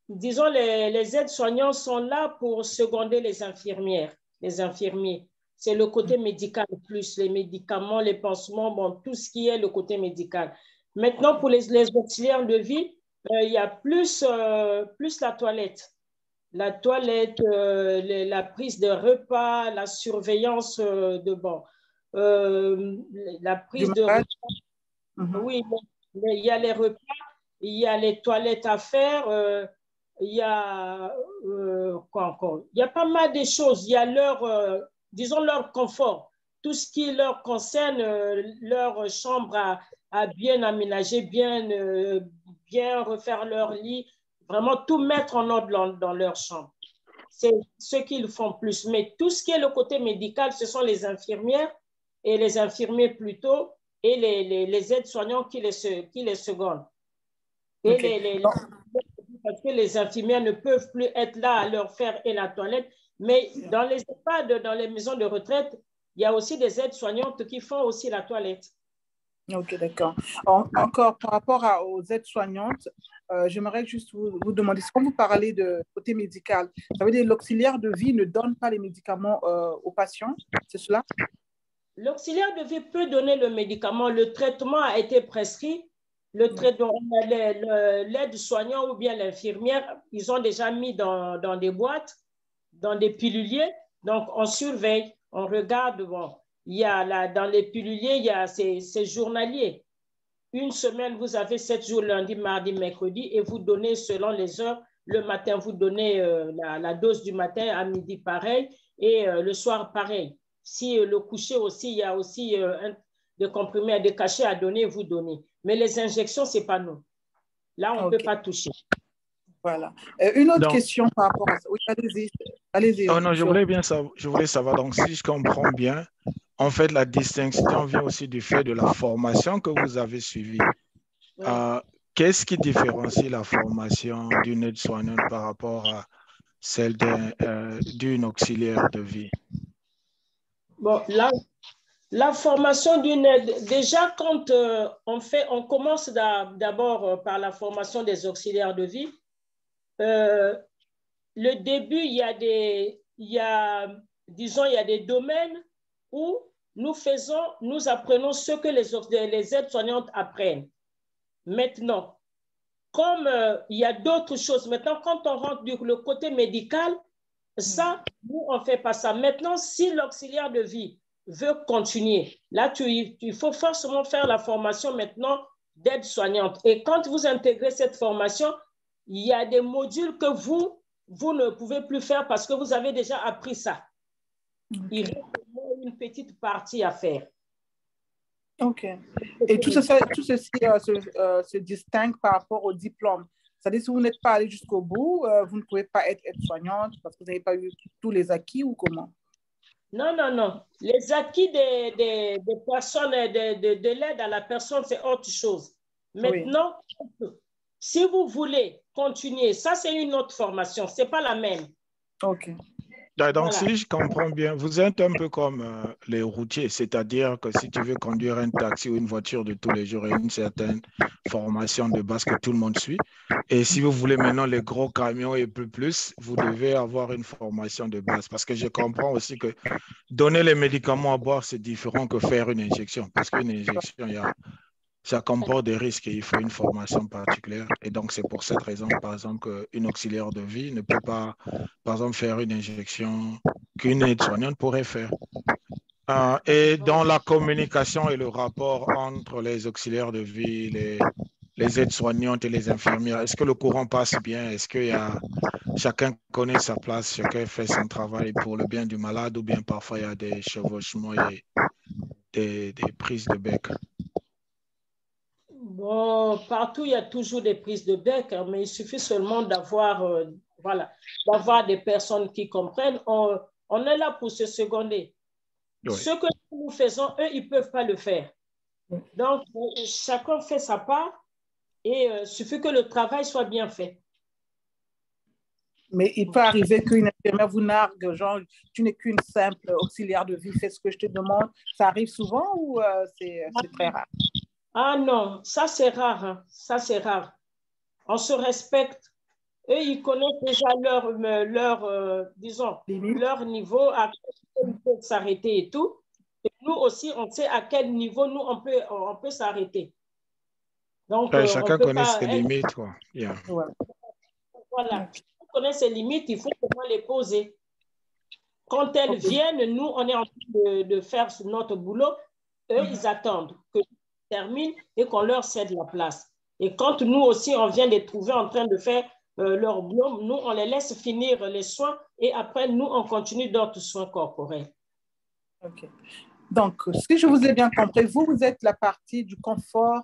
Disons, les aides-soignants sont là pour seconder les infirmières, les infirmiers. C'est le côté médical plus, les médicaments, les pansements, bon, tout ce qui est le côté médical. Maintenant, pour les auxiliaires de vie, il y a plus la toilette. La toilette, la prise de repas, la surveillance la prise de repas. Oui, il y a les repas, il y a les toilettes à faire, il y a quoi encore? Il y a pas mal de choses. Il y a disons leur confort, tout ce qui leur concerne, leur chambre à bien aménager, bien refaire leur lit. Vraiment tout mettre en ordre dans leur chambre. C'est ce qu'ils font plus. Mais tout ce qui est le côté médical, ce sont les infirmières et les infirmiers plutôt et les aides-soignants qui les secondent. Et parce que les infirmières ne peuvent plus être là à leur faire et la toilette. Mais dans les EHPAD, dans les maisons de retraite, il y a aussi des aides-soignantes qui font aussi la toilette. Ok, d'accord. Encore par rapport aux aides-soignantes, j'aimerais juste vous demander, quand vous parlez de côté médical, ça veut dire que l'auxiliaire de vie ne donne pas les médicaments aux patients, c'est cela? L'auxiliaire de vie peut donner le médicament, le traitement a été prescrit, l'aide-soignant ou bien l'infirmière, ils ont déjà mis dans des boîtes, dans des piluliers, donc on surveille, on regarde, bon. Il y a dans les piluliers, c'est journalier. Une semaine, vous avez 7 jours, lundi, mardi, mercredi, et vous donnez selon les heures. Le matin, vous donnez la dose du matin, à midi, pareil, et le soir, pareil. Si le coucher aussi, il y a aussi des comprimés, des cachets à donner, vous donnez. Mais les injections, ce n'est pas nous. Là, on ne peut pas toucher. Voilà. Une autre question par rapport à ça. Oui, allez-y. Oh non, je voulais savoir, donc si je comprends bien, en fait, la distinction vient aussi du fait de la formation que vous avez suivie. Qu'est-ce qui différencie la formation d'une aide-soignante par rapport à celle d'une auxiliaire de vie? Bon, la formation d'une aide, déjà quand on commence d'abord par la formation des auxiliaires de vie, le début, il y a des domaines où nous apprenons ce que les aides-soignantes apprennent. Maintenant, comme il y a d'autres choses, maintenant, quand on rentre le côté médical, ça, nous, on ne fait pas ça. Maintenant, si l'auxiliaire de vie veut continuer, là, il faut forcément faire la formation maintenant d'aide-soignante. Et quand vous intégrez cette formation, il y a des modules que vous ne pouvez plus faire parce que vous avez déjà appris ça. Il reste une petite partie à faire. OK. Et tout ceci se distingue par rapport au diplôme. C'est-à-dire, si vous n'êtes pas allé jusqu'au bout, vous ne pouvez pas être aide-soignante parce que vous n'avez pas eu tous les acquis ou comment? Non, non, non. Les acquis des personnes, de l'aide à la personne, c'est autre chose. Maintenant, oui. Si vous voulez continuer, ça c'est une autre formation, ce n'est pas la même. OK. Donc, voilà. Si je comprends bien, vous êtes un peu comme les routiers, c'est-à-dire que si tu veux conduire un taxi ou une voiture de tous les jours, il y a une certaine formation de base que tout le monde suit. Et si vous voulez maintenant les gros camions et plus, vous devez avoir une formation de base. Parce que je comprends aussi que donner les médicaments à boire, c'est différent que faire une injection. Parce qu'une injection, ça comporte des risques et il faut une formation particulière. Et donc, c'est pour cette raison, par exemple, qu'une auxiliaire de vie ne peut pas, par exemple, faire une injection qu'une aide-soignante pourrait faire. Et dans la communication et le rapport entre les auxiliaires de vie, les aides-soignantes et les infirmières, est-ce que le courant passe bien? Est-ce que chacun connaît sa place, chacun fait son travail pour le bien du malade ou bien parfois il y a des chevauchements et des prises de bec? Bon, partout, il y a toujours des prises de bec, hein, mais il suffit seulement d'avoir d'avoir des personnes qui comprennent. On est là pour se seconder. Oui. Ce que nous faisons, eux, ils ne peuvent pas le faire. Donc, chacun fait sa part et il suffit que le travail soit bien fait. Mais il peut arriver qu'une infirmière vous nargue, genre, tu n'es qu'une simple auxiliaire de vie, fais ce que je te demande. Ça arrive souvent ou c'est très rare? Ah non, ça c'est rare, hein. Ça c'est rare. On se respecte. Eux, ils connaissent déjà leur niveau, à quel ils peuvent s'arrêter et tout. Et nous aussi, on sait à quel niveau nous, on peut s'arrêter. Donc, chacun connaît ses limites, quoi. Yeah. Voilà. Chacun connaît ses limites, il faut vraiment les poser. Quand elles viennent, nous, on est en train de faire notre boulot. Eux, ils attendent que termine et qu'on leur cède la place. Et quand nous aussi, on vient les trouver en train de faire leur boulot, nous, on les laisse finir les soins et après, nous, on continue d'autres soins corporels. OK. Donc, si je vous ai bien compris, vous êtes la partie du confort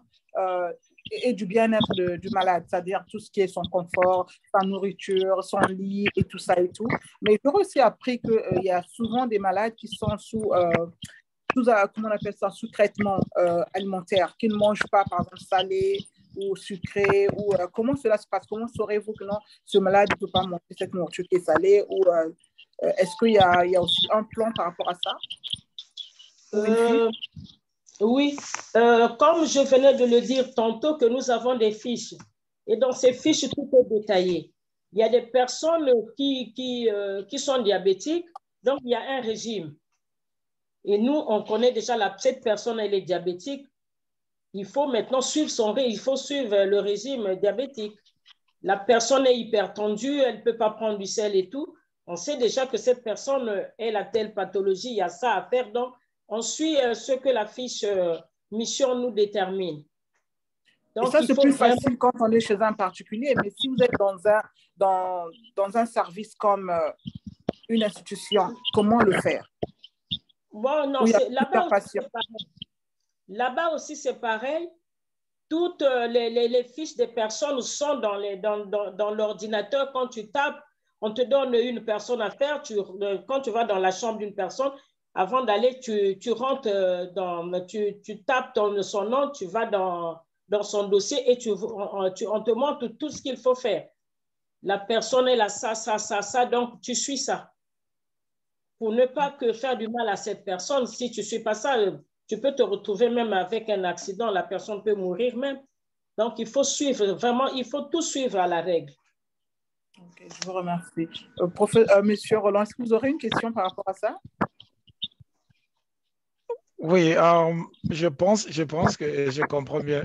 et du bien-être du malade, c'est-à-dire tout ce qui est son confort, sa nourriture, son lit et tout ça et tout. Mais j'ai aussi appris qu'il y a souvent des malades qui sont comment on appelle ça, sous traitement alimentaire, qui ne mangent pas, par exemple, salé ou sucré, ou comment cela se passe? Comment saurez-vous que non, ce malade ne peut pas manger cette nourriture qui est salée, ou est-ce qu'il y a aussi un plan par rapport à ça? Oui, comme je venais de le dire tantôt, que nous avons des fiches, et dans ces fiches, tout est détaillé. Il y a des personnes qui sont diabétiques, donc il y a un régime. Et nous, on connaît déjà cette personne, elle est diabétique. Il faut maintenant suivre il faut suivre le régime diabétique. La personne est hypertendue, elle ne peut pas prendre du sel et tout. On sait déjà que cette personne, elle a telle pathologie, il y a ça à faire. Donc, on suit ce que la fiche mission nous détermine. Donc, et ça, c'est plus facile quand on est chez un particulier. Mais si vous êtes dans un service comme une institution, comment le faire? Bon, non, là-bas aussi, c'est pareil. Toutes les fiches des personnes sont dans l'ordinateur. Quand tu tapes, on te donne une personne à faire. Quand tu vas dans la chambre d'une personne, avant d'aller, tu rentres tu tapes son nom, tu vas dans son dossier et on te montre tout ce qu'il faut faire. La personne, elle a ça, donc tu suis ça. Pour ne pas faire du mal à cette personne, si tu ne suis pas ça, tu peux te retrouver même avec un accident, la personne peut mourir même. Donc, il faut suivre, vraiment, il faut tout suivre à la règle. Ok, je vous remercie. Monsieur Roland, est-ce que vous aurez une question par rapport à ça? Oui, je pense que je comprends bien.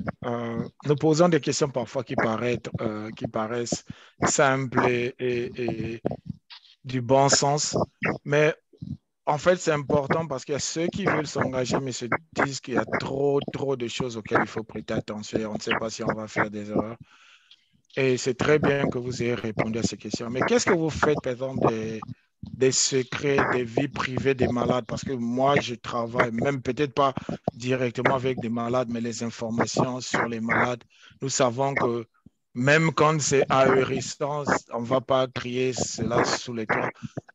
Nous posons des questions parfois qui paraissent simples et du bon sens, mais en fait, c'est important parce qu'il y a ceux qui veulent s'engager, mais se disent qu'il y a trop de choses auxquelles il faut prêter attention et on ne sait pas si on va faire des erreurs. Et c'est très bien que vous ayez répondu à ces questions. Mais qu'est-ce que vous faites, par exemple, des secrets, des vies privées des malades? Parce que moi, je travaille, même peut-être pas directement avec des malades, mais les informations sur les malades, nous savons que même quand c'est ahurissant, on ne va pas crier cela sous les toits.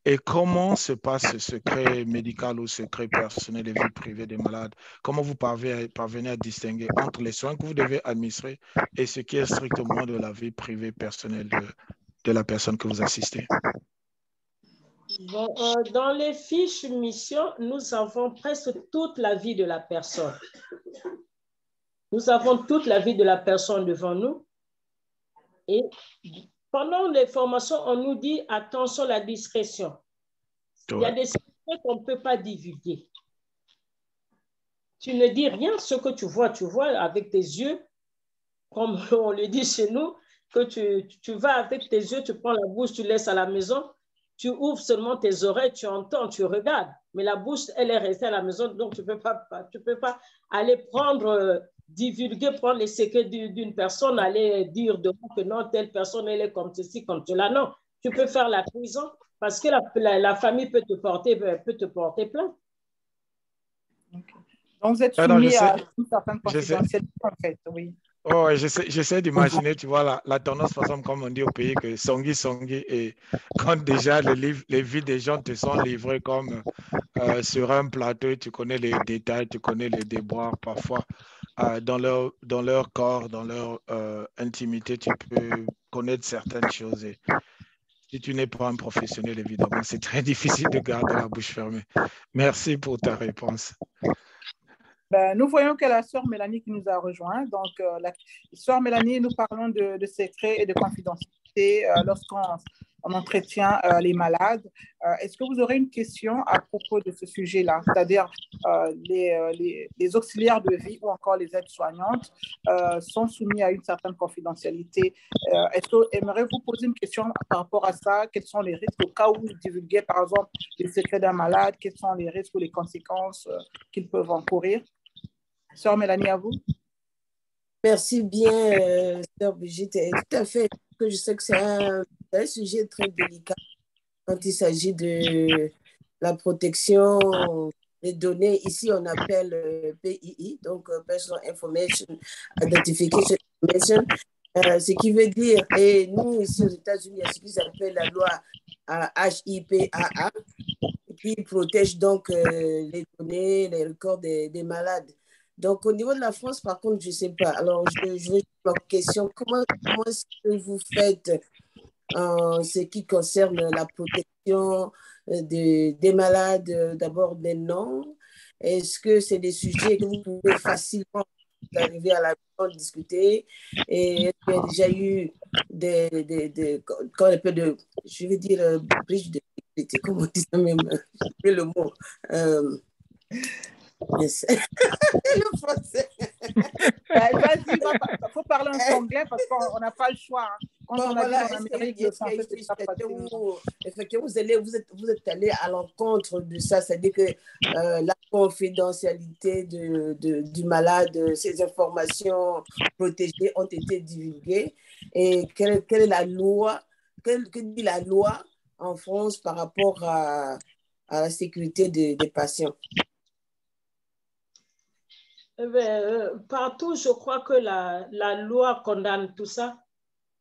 Et comment se passe ce secret médical ou secret personnel et vie privée des malades? Comment vous parvenez à distinguer entre les soins que vous devez administrer et ce qui est strictement de la vie privée personnelle de la personne que vous assistez? Bon, dans les fiches mission, nous avons presque toute la vie de la personne. Nous avons toute la vie de la personne devant nous. Et pendant les formations, on nous dit attention à la discrétion. Il y a des secrets qu'on ne peut pas divulguer. Tu ne dis rien, ce que tu vois avec tes yeux, comme on le dit chez nous, que tu vas avec tes yeux, tu prends la bouche, tu laisses à la maison, tu ouvres seulement tes oreilles, tu entends, tu regardes. Mais la bouche, elle est restée à la maison, donc tu ne peux pas aller divulguer, prendre les secrets d'une personne, aller dire de moi que non, telle personne, elle est comme ceci, comme cela. Non, tu peux faire la prison parce que la famille peut te porter plainte. Okay. Donc, vous êtes soumis à une certaine confidentialité, en fait, oui. Oh, j'essaie d'imaginer, tu vois, la tendance, par exemple, comme on dit au pays, que Songui, et quand déjà les vies des gens te sont livrées comme sur un plateau, tu connais les détails, tu connais les déboires, parfois dans leur corps, dans leur intimité, tu peux connaître certaines choses. Et si tu n'es pas un professionnel, évidemment, c'est très difficile de garder la bouche fermée. Merci pour ta réponse. Ben, nous voyons que la sœur Mélanie qui nous a rejoint. Donc, la sœur Mélanie, nous parlons de secrets et de confidentialité lorsqu'on entretient les malades. Est-ce que vous aurez une question à propos de ce sujet-là? C'est-à-dire, les auxiliaires de vie ou encore les aides-soignantes sont soumis à une certaine confidentialité. Est-ce que aimeriez-vous poser une question par rapport à ça? Quels sont les risques au cas où vous divulguez, par exemple, les secrets d'un malade? Quels sont les risques ou les conséquences qu'ils peuvent encourir? Sœur Mélanie, à vous. Merci bien, Sœur Brigitte. Tout à fait. Je sais que c'est un sujet très délicat quand il s'agit de la protection des données. Ici, on appelle PII, donc Personal Information Identification Information, ce qui veut dire, et nous, ici aux États-Unis, il y a ce qu'ils appellent la loi HIPAA, qui protège donc les données, les records des malades. Donc, au niveau de la France, par contre, je ne sais pas. Alors, je vais ma question. Comment est-ce que vous faites en ce qui concerne la protection des malades, d'abord des noms? Est-ce que c'est des sujets que vous pouvez facilement arriver à la maison discuter? Et est-ce qu'il y a déjà eu je vais dire, bridge de sécurité, comment on dit ça même? J'ai le mot. Yes. Le français. Vas-y, il faut parler en anglais parce qu'on n'a pas le choix. Quand on voilà, habite en Amérique, le français, c'est pas facile. Effectivement, vous êtes allé à l'encontre de ça, c'est-à-dire que la confidentialité du malade, ses informations protégées ont été divulguées. Et quelle est la loi, que dit la loi en France par rapport à la sécurité des patients? Partout, je crois que la loi condamne tout ça.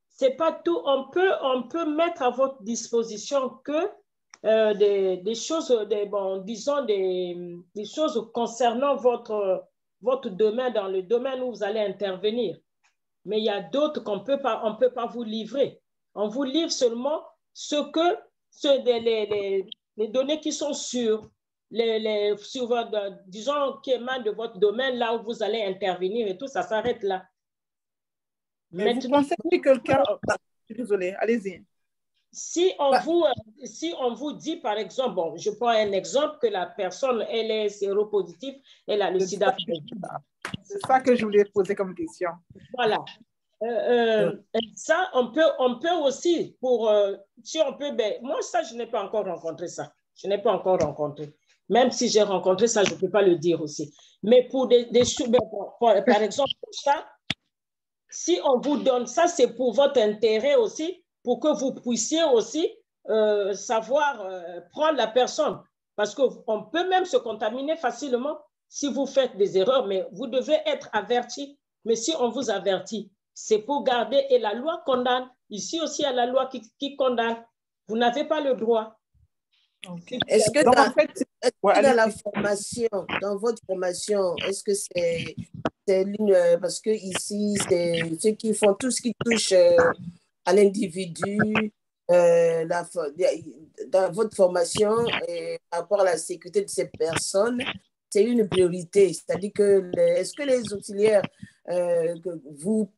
C'est pas tout. On peut mettre à votre disposition que des choses, disons des choses concernant votre domaine, dans le domaine où vous allez intervenir. Mais il y a d'autres qu'on peut pas vous livrer. On vous livre seulement les données qui sont sur disons, qui émanent de votre domaine, là où vous allez intervenir et tout, ça s'arrête là. Maintenant, vous pensez que quelqu'un... Je suis désolée, allez-y. Si on vous dit, par exemple, bon, je prends un exemple, que la personne, elle est séropositive, elle a le sida. C'est ça que je voulais poser comme question. Voilà. Ça, on peut aussi, si on peut, moi, ça, je n'ai pas encore rencontré ça. Je n'ai pas encore rencontré. Même si j'ai rencontré ça, je ne peux pas le dire aussi. Mais pour des choses, par exemple, ça, si on vous donne ça, c'est pour votre intérêt aussi, pour que vous puissiez aussi savoir prendre la personne. Parce qu'on peut même se contaminer facilement si vous faites des erreurs, mais vous devez être averti. Mais si on vous avertit, c'est pour garder, et la loi condamne. Ici aussi, il y a la loi qui condamne. Vous n'avez pas le droit. Okay. Est-ce que Donc, en fait, dans la formation, dans votre formation, est-ce que c'est parce que ici, c'est ceux qui font tout ce qui touche à l'individu, dans votre formation, par rapport à la sécurité de ces personnes, c'est une priorité. C'est-à-dire que, est-ce que les auxiliaires, que vous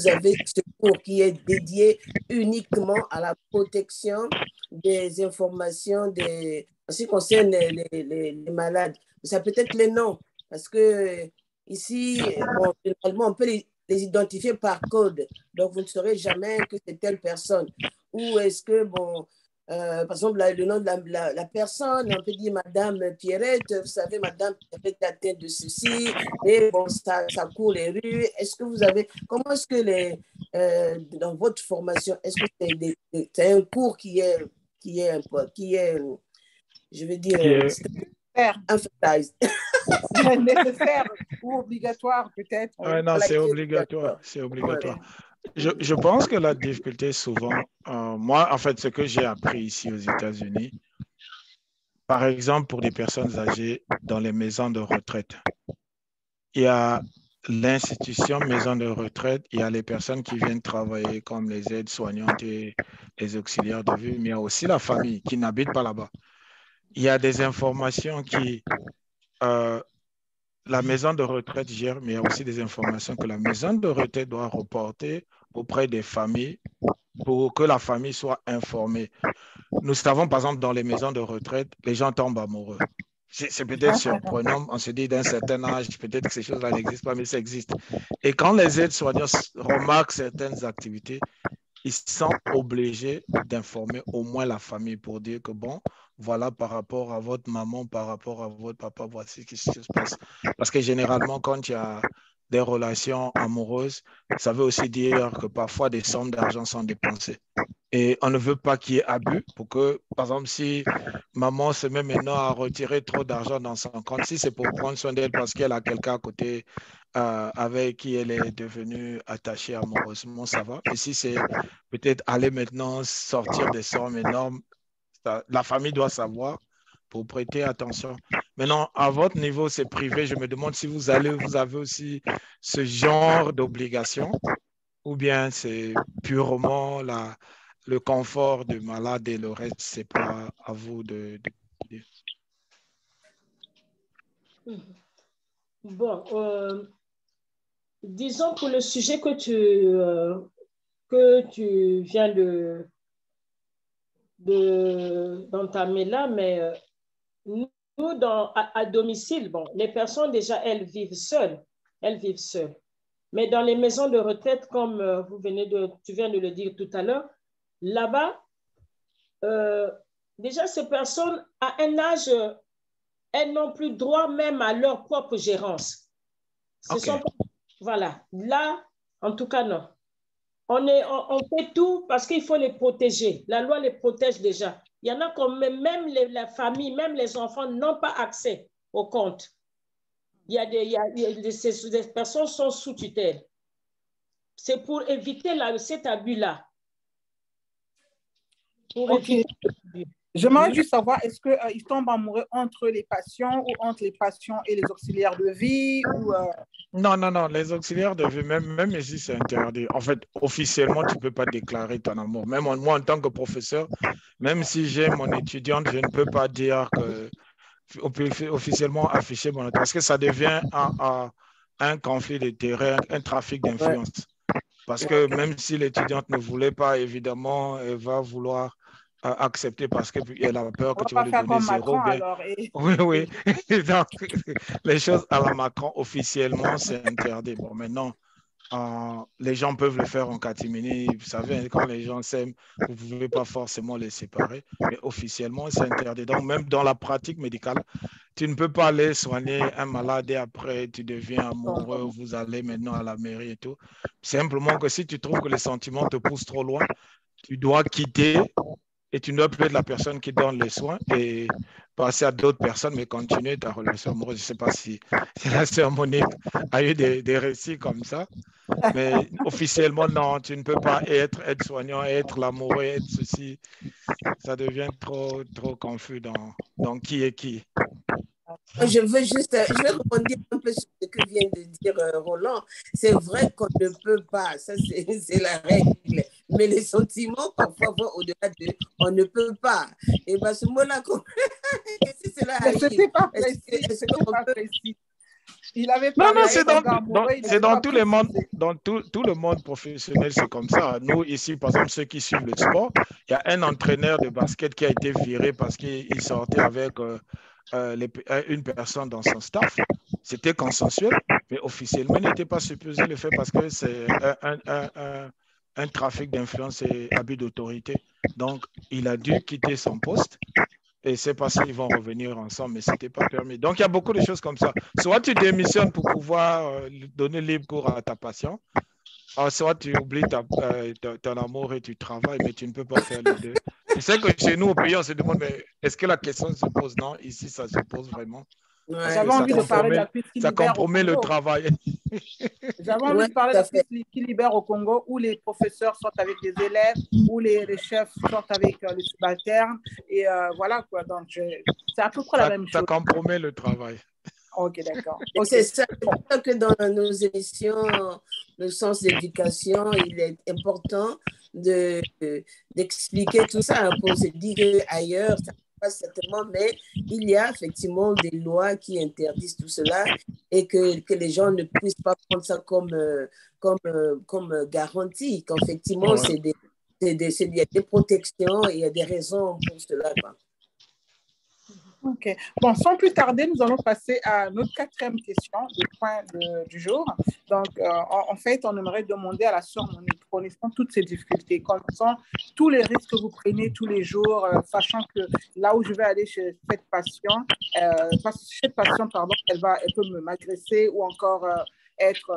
avez ce cours qui est dédié uniquement à la protection des informations en ce qui concerne les malades? Ça peut être les noms, parce que ici, bon, généralement, on peut les identifier par code. Donc, vous ne saurez jamais que c'est telle personne. Ou est-ce que, bon, par exemple, le nom de la personne, on peut dire Madame Pierrette, vous savez, Madame Pierrette est atteinte de ceci, et bon, ça court les rues. Est-ce que vous avez, comment est-ce que dans votre formation, est-ce que c'est un cours qui est, je veux dire, emphasized? Nécessaire ou obligatoire, peut-être. Oui, non, c'est obligatoire. C'est obligatoire. Ouais. Je pense que la difficulté, souvent, moi, en fait, ce que j'ai appris ici aux États-Unis, par exemple, pour des personnes âgées dans les maisons de retraite, il y a l'institution maison de retraite, il y a les personnes qui viennent travailler comme les aides-soignantes et les auxiliaires de vie, mais il y a aussi la famille qui n'habite pas là-bas. Il y a des informations qui... la maison de retraite gère, mais il y a aussi des informations que la maison de retraite doit reporter auprès des familles pour que la famille soit informée. Nous savons, par exemple, dans les maisons de retraite, les gens tombent amoureux. C'est peut-être surprenant, on se dit d'un certain âge, peut-être que ces choses-là n'existent pas, mais ça existe. Et quand les aides-soignants remarquent certaines activités, ils sont obligés d'informer au moins la famille pour dire que bon, voilà, par rapport à votre maman, par rapport à votre papa, voici ce qui se passe. Parce que généralement, quand il y a des relations amoureuses, ça veut aussi dire que parfois des sommes d'argent sont dépensées. Et on ne veut pas qu'il y ait abus pour que, par exemple, si maman se met maintenant à retirer trop d'argent dans son compte, si c'est pour prendre soin d'elle parce qu'elle a quelqu'un à côté avec qui elle est devenue attachée amoureusement, ça va. Et si c'est peut-être aller maintenant sortir des sommes énormes, la famille doit savoir pour prêter attention. Maintenant, à votre niveau, c'est privé. Je me demande si vous avez aussi ce genre d'obligation ou bien c'est purement le confort du malade et le reste, c'est pas à vous de dire. Bon, disons pour le sujet que tu viens d'entamer là, mais nous, à domicile, bon, les personnes déjà, elles vivent seules. Mais dans les maisons de retraite, comme tu viens de le dire tout à l'heure, là-bas, déjà ces personnes, à un âge, elles n'ont plus droit même à leur propre gérance. Voilà, là, en tout cas, non. On fait tout parce qu'il faut les protéger. La loi les protège déjà. Il y en a comme même la famille, même les enfants n'ont pas accès au compte. Ces personnes sont sous tutelle. C'est pour éviter cet abus-là. J'aimerais juste savoir, est-ce qu'ils tombent amoureux entre les patients ou entre les patients et les auxiliaires de vie ou Non, les auxiliaires de vie, même ici, c'est interdit. En fait, officiellement, tu ne peux pas déclarer ton amour. Même moi, en tant que professeur, même si j'ai mon étudiante, je ne peux pas dire que officiellement afficher mon amour parce que ça devient un conflit d'intérêts, un trafic d'influence. Parce que même si l'étudiante ne voulait pas, évidemment, elle va vouloir accepter parce qu'elle a peur que tu vas lui donner zéro. Macron, alors, Oui. Donc, les choses à la Macron, officiellement, c'est interdit. Bon, maintenant, les gens peuvent le faire en catimini. Vous savez, quand les gens s'aiment, vous ne pouvez pas forcément les séparer. Mais officiellement, c'est interdit. Donc, même dans la pratique médicale, tu ne peux pas aller soigner un malade et après, tu deviens amoureux, vous allez maintenant à la mairie et tout. Simplement que si tu trouves que les sentiments te poussent trop loin, tu dois quitter et tu ne dois plus être la personne qui donne les soins et passer à d'autres personnes, mais continuer ta relation amoureuse. Je ne sais pas si la sœur Monique a eu des récits comme ça, mais officiellement, non, tu ne peux pas être aide-soignant, être l'amoureux, être ceci. ça devient trop confus dans qui est qui. Je vais rebondir un peu sur ce que vient de dire Roland. C'est vrai qu'on ne peut pas, ça c'est la règle. Mais les sentiments, parfois, vont au-delà de on ne peut pas. Et bien, ce mot-là, si cela arrive, c'était pas précis. est-ce qu'on peut... précis. Il avait Non, parlé c'est dans tout le monde, dans tout le monde professionnel, c'est comme ça. Nous, ici, par exemple, ceux qui suivent le sport, il y a un entraîneur de basket qui a été viré parce qu'il sortait avec une personne dans son staff. C'était consensuel, mais officiellement, il n'était pas supposé le faire parce que c'est un trafic d'influence et abus d'autorité. Donc, il a dû quitter son poste. Et c'est parce qu'ils vont revenir ensemble, mais ce n'était pas permis. Donc, il y a beaucoup de choses comme ça. Soit tu démissionnes pour pouvoir donner libre cours à ta passion, soit tu oublies ton amour et tu travailles, mais tu ne peux pas faire les deux. Je sais que chez nous, au pays, on se demande, mais est-ce que la question se pose? Non, ici, ça se pose vraiment. Ouais. J'avais envie de parler de la piste qui ça libère compromet le travail. J'avais envie de parler de la piste qui libère au Congo, où les professeurs sortent avec les élèves, où les chefs sortent avec les subalternes. Et voilà quoi. Donc, c'est à peu près la même chose. Ça compromet le travail. Ok, d'accord. Okay. C'est ça que dans nos émissions, le sens d'éducation, il est important d'expliquer tout ça. On se dit qu'ailleurs, ça pas certainement, mais il y a effectivement des lois qui interdisent tout cela et que les gens ne puissent pas prendre ça comme garantie, qu'effectivement, il y a des protections et il y a des raisons pour cela, quoi. Ok. Bon, sans plus tarder, nous allons passer à notre quatrième question, le point du jour. Donc, en fait, on aimerait demander à la sœur Monique, connaissant toutes ces difficultés, connaissant tous les risques que vous prenez tous les jours, sachant que là où je vais aller chez cette passion, elle peut m'agresser ou encore être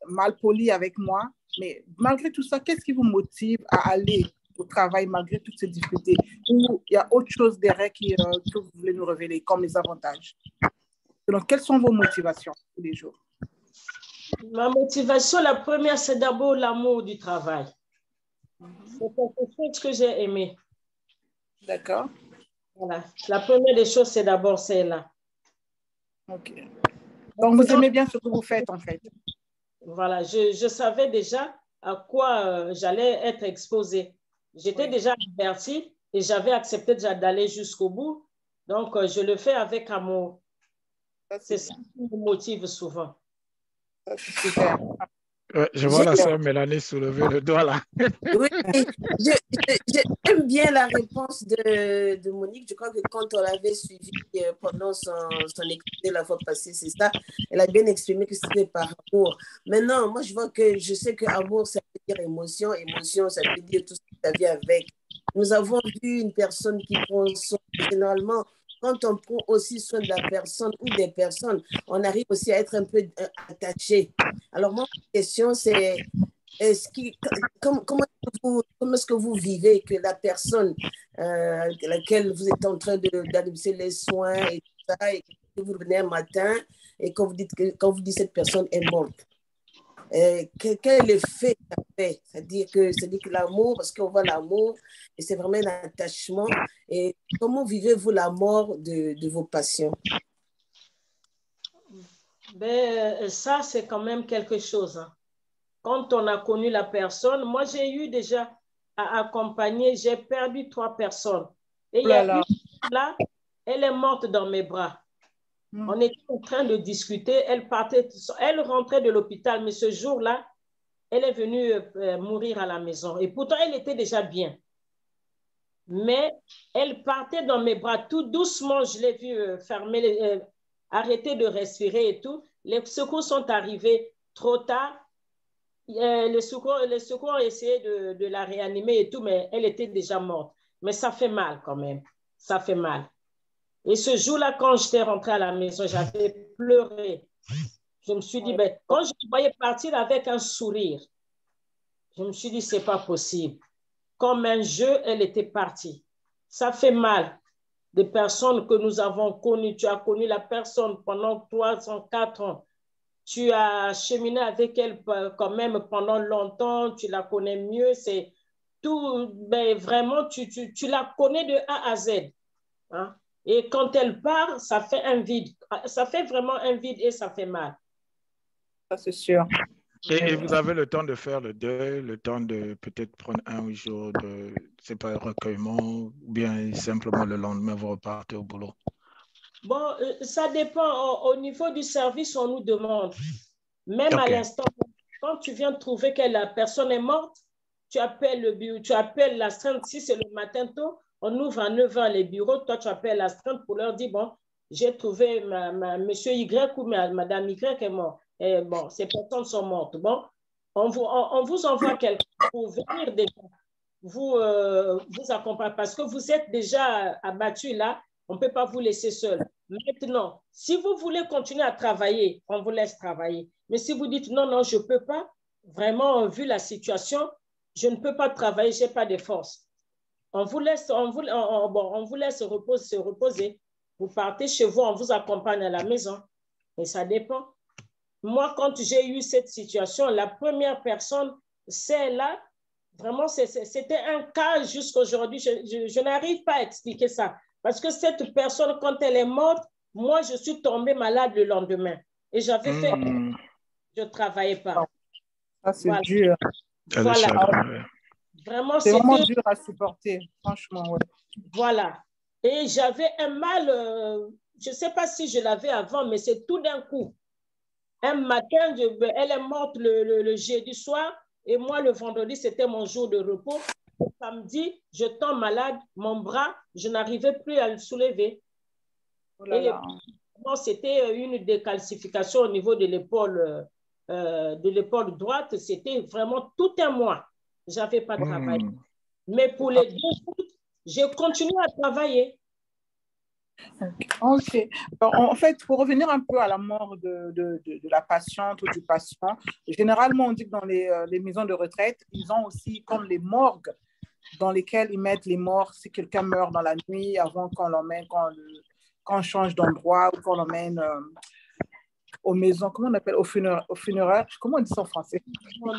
mal polie avec moi. Mais malgré tout ça, qu'est-ce qui vous motive à aller au travail malgré toutes ces difficultés? Ou il y a autre chose derrière que vous voulez nous révéler comme les avantages? Donc, quelles sont vos motivations tous les jours? Ma motivation, la première, c'est d'abord l'amour du travail. C'est quelque chose que j'ai aimé. D'accord. Voilà. La première des choses, c'est d'abord celle-là. OK. Donc, vous aimez bien ce que vous faites, en fait. Voilà. Je savais déjà à quoi j'allais être exposée. J'étais déjà avertie et j'avais accepté déjà d'aller jusqu'au bout. Donc, je le fais avec amour. C'est ça qui me motive souvent. Ça, c'est super. Je vois la sœur Mélanie soulever le doigt là. Oui, j'aime bien la réponse de Monique. Je crois que quand on l'avait suivi pendant son exposé la fois passée, c'est ça. Elle a bien exprimé que c'était par amour. Maintenant, moi, je sais que amour, ça veut dire émotion. Émotion, ça veut dire tout ce qui ça vient avec. Nous avons vu une personne qui prend soin. Généralement, quand on prend aussi soin de la personne ou des personnes, on arrive aussi à être un peu attaché. Alors, moi, ma question, c'est comment est-ce que vous vivez que la personne à laquelle vous êtes en train d'adresser les soins et tout ça, et que vous venez un matin et quand vous dites cette personne est morte? Quel est l'effet que ça fait? C'est-à-dire que l'amour, parce qu'on voit l'amour et c'est vraiment un attachement. Et comment vivez-vous la mort de vos patients? Ben, ça, c'est quand même quelque chose. Hein. Quand on a connu la personne, moi, j'ai eu déjà à accompagner, j'ai perdu 3 personnes. Et il y a une là, elle est morte dans mes bras. On était en train de discuter, elle rentrait de l'hôpital, mais ce jour-là, elle est venue mourir à la maison. Et pourtant, elle était déjà bien. Mais elle partait dans mes bras tout doucement, je l'ai vue arrêter de respirer et tout. Les secours sont arrivés trop tard. Les secours ont essayé de la réanimer et tout, mais elle était déjà morte. Mais ça fait mal quand même. Ça fait mal. Et ce jour-là, quand j'étais rentrée à la maison, j'avais pleuré. Je me suis dit, ben, quand je la voyais partir avec un sourire, je me suis dit, c'est pas possible. Comme un jeu, elle était partie. Ça fait mal. Des personnes que nous avons connues, tu as connu la personne pendant 3 ans, 4 ans. Tu as cheminé avec elle quand même pendant longtemps, tu la connais mieux. ben, vraiment, tu la connais de A à Z. Hein? Et quand elle part, ça fait un vide. Ça fait vraiment un vide et ça fait mal. Ça, c'est sûr. Et vous avez le temps de faire le deuil, le temps de peut-être prendre un jour de, c'est pas, recueillement, ou bien simplement le lendemain, vous repartez au boulot? Bon, ça dépend. Au niveau du service, on nous demande. Même à l'instant, quand tu viens de trouver que la personne est morte, tu appelles le bureau, tu appelles l'astreinte. Si c'est le matin tôt, on ouvre à 9 h les bureaux. Toi, tu appelles l'astreinte pour leur dire, bon, j'ai trouvé monsieur Y ou madame Y est mort. Et bon, ces personnes sont mortes. Bon, on vous envoie quelqu'un pour venir déjà vous accompagner parce que vous êtes déjà abattu là. On ne peut pas vous laisser seul. Maintenant, si vous voulez continuer à travailler, on vous laisse travailler. Mais si vous dites non, non, je ne peux pas, vraiment, vu la situation, je ne peux pas travailler, je n'ai pas de force. On vous laisse, on vous laisse se reposer. Vous partez chez vous, on vous accompagne à la maison. Et ça dépend. Moi, quand j'ai eu cette situation, la première personne, c'est là, vraiment, c'était un cas jusqu'à aujourd'hui. Je n'arrive pas à expliquer ça. Parce que cette personne, quand elle est morte, moi, je suis tombée malade le lendemain. Et j'avais fait... Je ne travaillais pas. Ça, c'est dur. Voilà. Vraiment, c'est vraiment dur à supporter, franchement. Ouais. Voilà. Et j'avais un mal, je ne sais pas si je l'avais avant, mais c'est tout d'un coup. Un matin, elle est morte le jeudi soir et moi, le vendredi, c'était mon jour de repos. Le samedi, je tombe malade, mon bras, je n'arrivais plus à le soulever. Oh là là. Et c'était une décalcification au niveau de l'épaule droite. C'était vraiment tout un mois. Je n'avais pas travaillé. Mais pour les 2 jours, j'ai continué à travailler. Ok. En fait, pour revenir un peu à la mort de la patiente ou du patient, généralement, on dit que dans les maisons de retraite, ils ont aussi comme les morgues dans lesquelles ils mettent les morts si quelqu'un meurt dans la nuit avant qu'on l'emmène, quand on change d'endroit ou qu'on l'emmène aux maisons, comment on appelle, aux funéraires. Comment on dit ça en français? Dans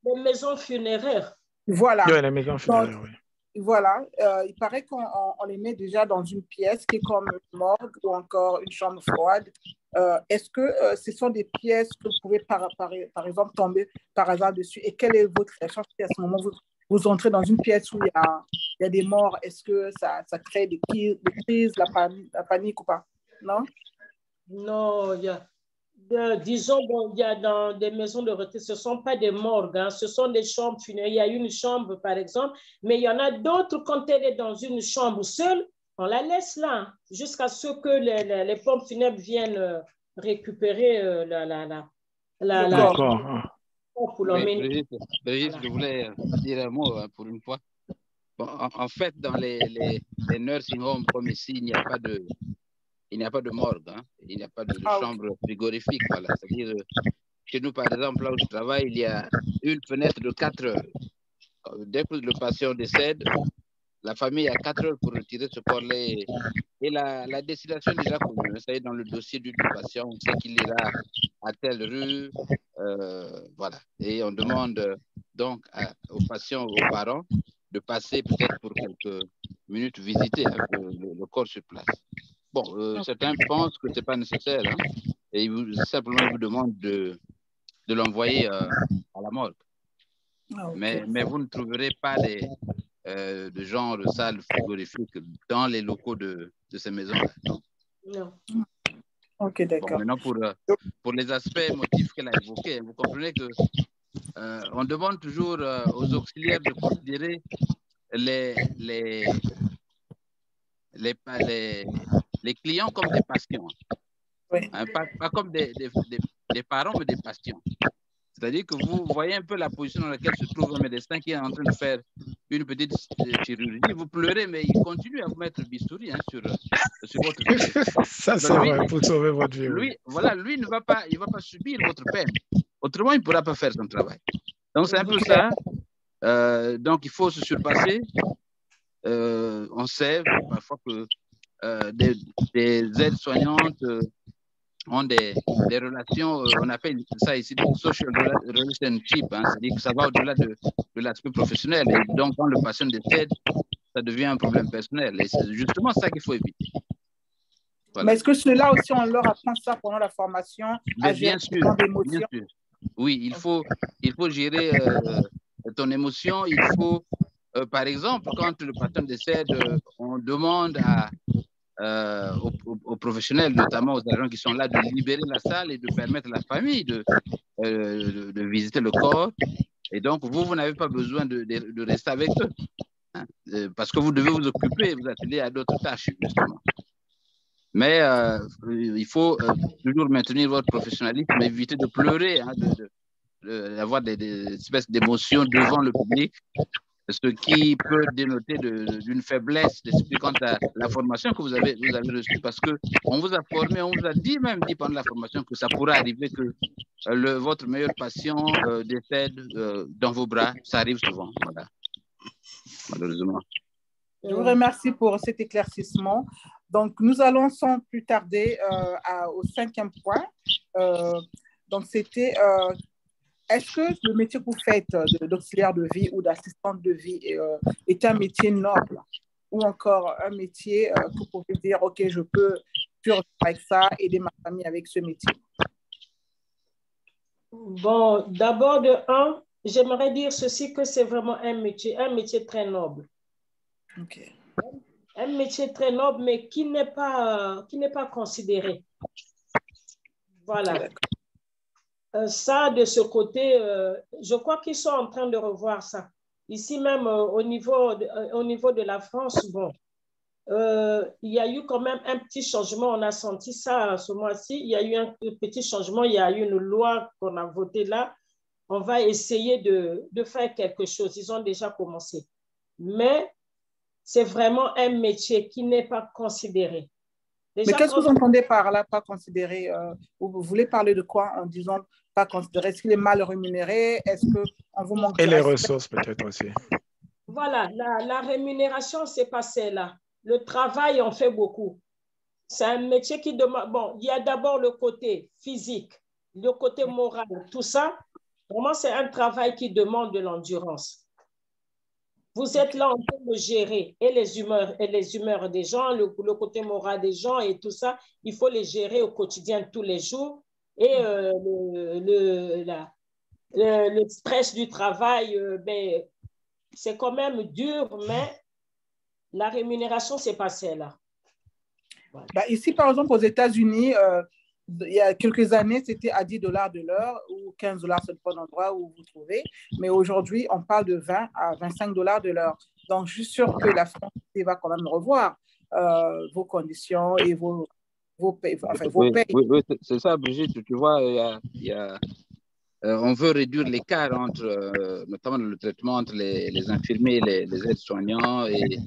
les maisons funéraires. Voilà. Oui, les maisons funéraires, oui. Voilà, il paraît qu'on les met déjà dans une pièce qui est comme une morgue ou encore une chambre froide. Est-ce que ce sont des pièces que vous pouvez par exemple tomber par hasard dessus? Et quelle est votre réaction si à ce moment vous entrez dans une pièce où il y a des morts? Est-ce que ça crée des crises, la panique ou pas? Non? Non, disons, bon, il y a dans des maisons de retraite, ce ne sont pas des morgues, hein, ce sont des chambres funéraires. Il y a une chambre, par exemple, mais il y en a d'autres, quand elle est dans une chambre seule, on la laisse là, jusqu'à ce que les pompes funèbres viennent récupérer le corps pour l'emmener. Brigitte, je voulais dire un mot pour une fois. Bon, en fait, dans les nursing homes comme ici, il n'y a pas de morgue, hein. Il n'y a pas de chambre frigorifique. Voilà. C'est-à-dire, chez nous, par exemple, là où je travaille, il y a une fenêtre de 4 heures. Dès que le patient décède, la famille a 4 heures pour retirer ce corps-là. Et la destination est déjà connue. Ça y est, dans le dossier du patient, on sait qu'il ira à telle rue. Voilà. Et on demande donc aux patients, aux parents, de passer peut-être pour quelques minutes visiter le corps sur place. Bon, certains pensent que ce n'est pas nécessaire, hein, et ils simplement vous demandent de l'envoyer à la morgue. Mais vous ne trouverez pas de genre de salle frigorifique dans les locaux de ces maisons-là. Non. Ok, d'accord. Bon, maintenant, pour les aspects motifs qu'elle a évoqués, vous comprenez que on demande toujours aux auxiliaires de considérer les clients comme des patients. Oui. Hein, pas comme des parents, mais des patients. C'est-à-dire que vous voyez un peu la position dans laquelle se trouve un médecin qui est en train de faire une petite chirurgie. Vous pleurez, mais il continue à vous mettre le bistouri, hein, sur votre vie. Ça, c'est vrai, pour sauver votre vie. Lui, voilà, lui il va pas subir votre peine. Autrement, il ne pourra pas faire son travail. Donc, c'est un peu ça. Donc, il faut se surpasser. On sait parfois que des aides soignantes ont des relations, on appelle ça ici des social relationships, hein, c'est-à-dire que ça va au-delà de l'aspect professionnel. Et donc, quand le patient décède, ça devient un problème personnel. Et c'est justement ça qu'il faut éviter. Voilà. Mais est-ce que ceux-là aussi, on leur apprend ça pendant la formation, à gérer d'émotions? Bien sûr. Oui, il faut gérer ton émotion. Il faut, par exemple, quand le patient décède, on demande aux professionnels, notamment aux agents qui sont là, de libérer la salle et de permettre à la famille de visiter le corps. Et donc, vous n'avez pas besoin de rester avec eux, hein, parce que vous devez vous occuper, vous atteler à d'autres tâches, justement. Mais il faut toujours maintenir votre professionnalisme, éviter de pleurer, hein, d'avoir des espèces d'émotions devant le public, ce qui peut dénoter d'une faiblesse d'esprit quant à la formation que vous avez reçue, parce qu'on vous a formé, on vous a même dit pendant la formation que ça pourrait arriver que votre meilleur patient décède dans vos bras. Ça arrive souvent, voilà. Malheureusement. Je vous remercie pour cet éclaircissement. Donc, nous allons sans plus tarder au 5e point. Donc, c'était... est-ce que le métier que vous faites d'auxiliaire de vie ou d'assistante de vie est un métier noble ou encore un métier que vous pouvez dire, OK, je peux vivre avec ça, aider ma famille avec ce métier? Bon, d'abord j'aimerais dire ceci, que c'est vraiment un métier très noble. OK. Un métier très noble, mais qui n'est pas considéré. Voilà. Ça, de ce côté, je crois qu'ils sont en train de revoir ça. Ici même, au niveau de la France, bon, il y a eu quand même un petit changement. On a senti ça ce mois-ci. Il y a eu un petit changement. Il y a eu une loi qu'on a votée là. On va essayer de faire quelque chose. Ils ont déjà commencé. Mais c'est vraiment un métier qui n'est pas considéré. Déjà, mais qu'est-ce que vous entendez par là, pas considéré? Vous voulez parler de quoi en disant pas considéré? Est-ce qu'il est mal rémunéré? Est-ce qu'on vous manque de respect? Et les ressources peut-être aussi. Voilà, la rémunération, c'est pas celle-là. Le travail, on fait beaucoup. C'est un métier qui demande... Bon, il y a d'abord le côté physique, le côté moral, tout ça. Vraiment, c'est un travail qui demande de l'endurance. Vous êtes là en train de gérer et les humeurs des gens, le côté moral des gens et tout ça. Il faut les gérer au quotidien tous les jours. Et le stress du travail, ben, c'est quand même dur, mais la rémunération, c'est pas celle-là. Voilà. Bah, ici, par exemple, aux États-Unis, il y a quelques années, c'était à $10 de l'heure ou 15 $, c'est le bon endroit où vous trouvez. Mais aujourd'hui, on parle de 20 à 25 $ de l'heure. Donc, je suis sûre que la France va quand même revoir vos conditions et vos payes. Enfin, vos payes. Oui, c'est ça, Brigitte. Tu vois, on veut réduire l'écart entre, notamment le traitement entre les infirmiers, les aides-soignants et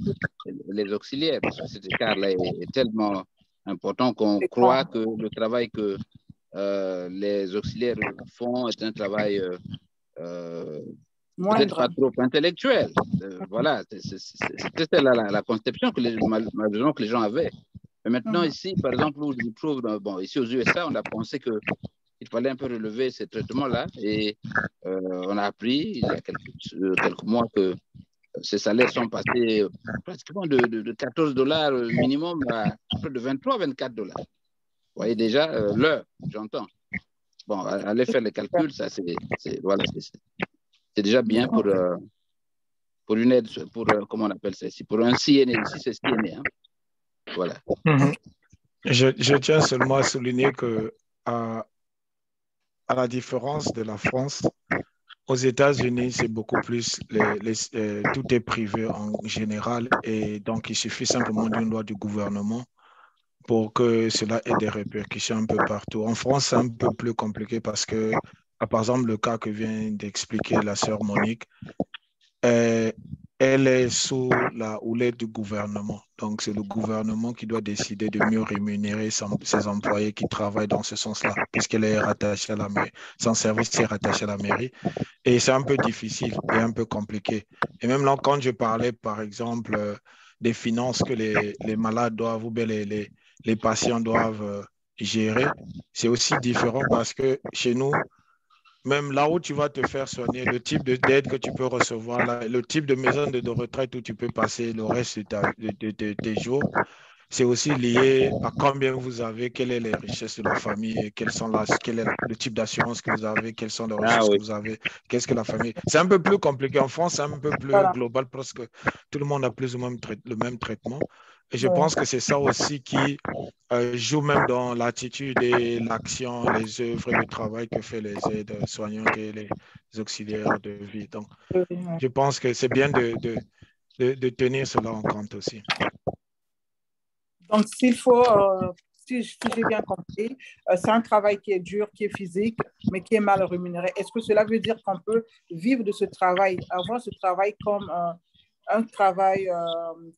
les auxiliaires, parce que cet écart-là est tellement important qu'on croit que le travail que les auxiliaires font est un travail peut-être pas trop intellectuel. Voilà, c'était la conception malheureusement que les gens avaient. Mais maintenant, ici, par exemple, où je me trouve, bon, ici aux USA, on a pensé qu'il fallait un peu relever ces traitements-là et on a appris il y a quelques mois que ces salaires sont passés pratiquement de 14 $ minimum à près de 23-24 $. Vous voyez déjà l'heure, j'entends. Bon, allez faire les calculs, ça c'est déjà bien pour une aide, comment on appelle ça ici, pour un CNA, ici c'est CNA. Hein. Voilà. Je tiens seulement à souligner que à la différence de la France, aux États-Unis, c'est beaucoup plus, tout est privé en général et donc il suffit simplement d'une loi du gouvernement pour que cela ait des répercussions un peu partout. En France, c'est un peu plus compliqué parce que, par exemple, le cas que vient d'expliquer la sœur Monique, elle est sous la houlette du gouvernement. Donc, c'est le gouvernement qui doit décider de mieux rémunérer ses employés qui travaillent dans ce sens-là, puisqu'elle est rattachée à la mairie. Son service est rattaché à la mairie. Et c'est un peu difficile et un peu compliqué. Et même là, quand je parlais, par exemple, des finances que les malades doivent, ou bien les patients doivent gérer, c'est aussi différent parce que chez nous, même là où tu vas te faire soigner, le type d'aide que tu peux recevoir, là, le type de maison de retraite où tu peux passer le reste de tes jours, c'est aussi lié à combien vous avez, quelles sont les richesses de la famille, quel est le type d'assurance que vous avez, quelles sont les Ah ressources que oui. vous avez, qu'est-ce que la famille. C'est un peu plus compliqué. En France, c'est un peu plus Voilà. global parce que tout le monde a plus ou moins le même traitement. Et je Ouais. pense que c'est ça aussi qui joue même dans l'attitude et l'action, les œuvres et le travail que font les aides soignantes et les auxiliaires de vie. Donc, je pense que c'est bien de tenir cela en compte aussi. Donc, s'il faut, si j'ai bien compris, c'est un travail qui est dur, qui est physique, mais qui est mal rémunéré. Est-ce que cela veut dire qu'on peut vivre de ce travail, avoir ce travail comme un travail,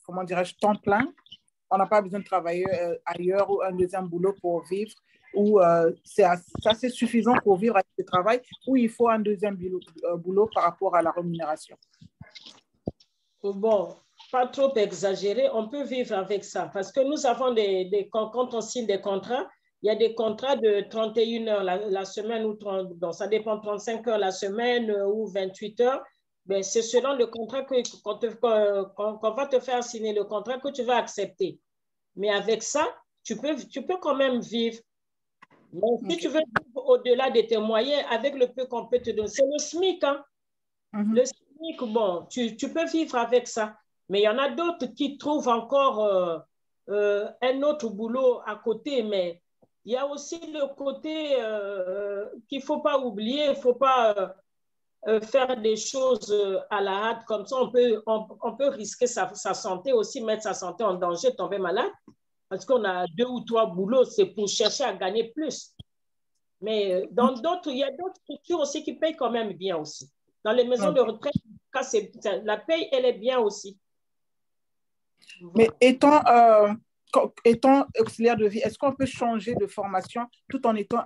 comment dirais-je, temps plein? On n'a pas besoin de travailler ailleurs ou un deuxième boulot pour vivre, ou c'est assez suffisant pour vivre avec ce travail, ou il faut un deuxième boulot par rapport à la rémunération? Bon, pas trop exagéré, on peut vivre avec ça parce que nous avons quand on signe des contrats, il y a des contrats de 31 heures la semaine ou 30, donc ça dépend 35 heures la semaine ou 28 heures. Mais c'est selon le contrat qu'on va te faire signer le contrat que tu vas accepter. Mais avec ça, tu peux quand même vivre. Mais si tu veux vivre au-delà de tes moyens, avec le peu qu'on peut te donner, c'est le SMIC, hein? Le SMIC, bon, tu peux vivre avec ça. Mais il y en a d'autres qui trouvent encore un autre boulot à côté. Mais il y a aussi le côté qu'il ne faut pas oublier. Il ne faut pas faire des choses à la hâte. Comme ça, on peut risquer sa santé aussi, mettre sa santé en danger, tomber malade. Parce qu'on a 2 ou 3 boulots, c'est pour chercher à gagner plus. Mais dans d'autres, il y a d'autres structures aussi qui payent quand même bien aussi. Dans les maisons de retraite, la paye, elle est bien aussi. Mais étant auxiliaire de vie, est-ce qu'on peut changer de formation tout en étant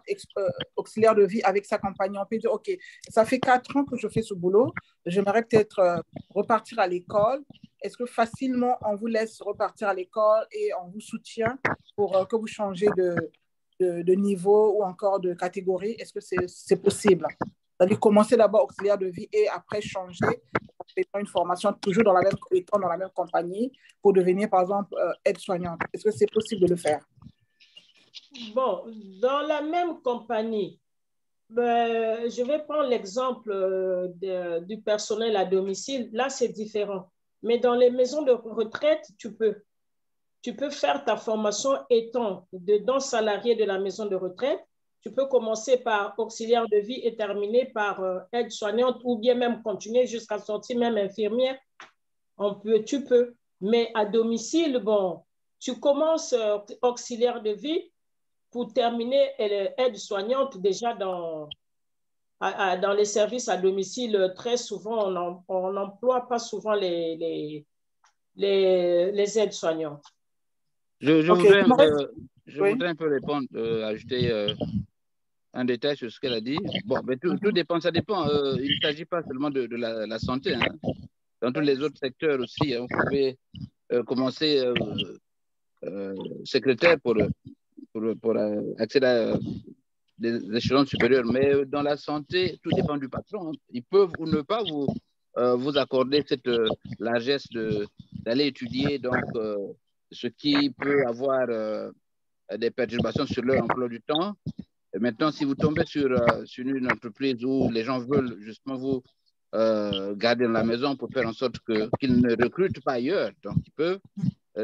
auxiliaire de vie avec sa compagnie? On peut dire, OK, ça fait 4 ans que je fais ce boulot, j'aimerais peut-être repartir à l'école. Est-ce que facilement on vous laisse repartir à l'école et on vous soutient pour que vous changez de niveau ou encore de catégorie? Est-ce que c'est possible? C'est-à-dire commencer d'abord auxiliaire de vie et après changer en une formation toujours étant dans la même compagnie pour devenir, par exemple, aide-soignante. Est-ce que c'est possible de le faire? Bon, dans la même compagnie, je vais prendre l'exemple du personnel à domicile. Là, c'est différent. Mais dans les maisons de retraite, tu peux faire ta formation étant dedans salarié de la maison de retraite. Tu peux commencer par auxiliaire de vie et terminer par aide-soignante ou bien même continuer jusqu'à sortir même infirmière. Tu peux. Mais à domicile, bon, tu commences auxiliaire de vie pour terminer aide-soignante déjà dans les services à domicile. Très souvent, on n'emploie pas souvent les aides-soignantes. Je voudrais un peu répondre, ajouter un détail sur ce qu'elle a dit. Bon, mais tout dépend, ça dépend. Il ne s'agit pas seulement de la santé. Hein. Dans tous les autres secteurs aussi, hein, vous pouvez commencer secrétaire pour accéder à des échelons supérieurs. Mais dans la santé, tout dépend du patron. Hein. Ils peuvent ou ne pas vous accorder cette largesse d'aller étudier donc, ce qui peut avoir des perturbations sur leur emploi du temps. Et maintenant, si vous tombez sur une entreprise où les gens veulent justement vous garder dans la maison pour faire en sorte qu'ils ne recrutent pas ailleurs, donc ils peuvent,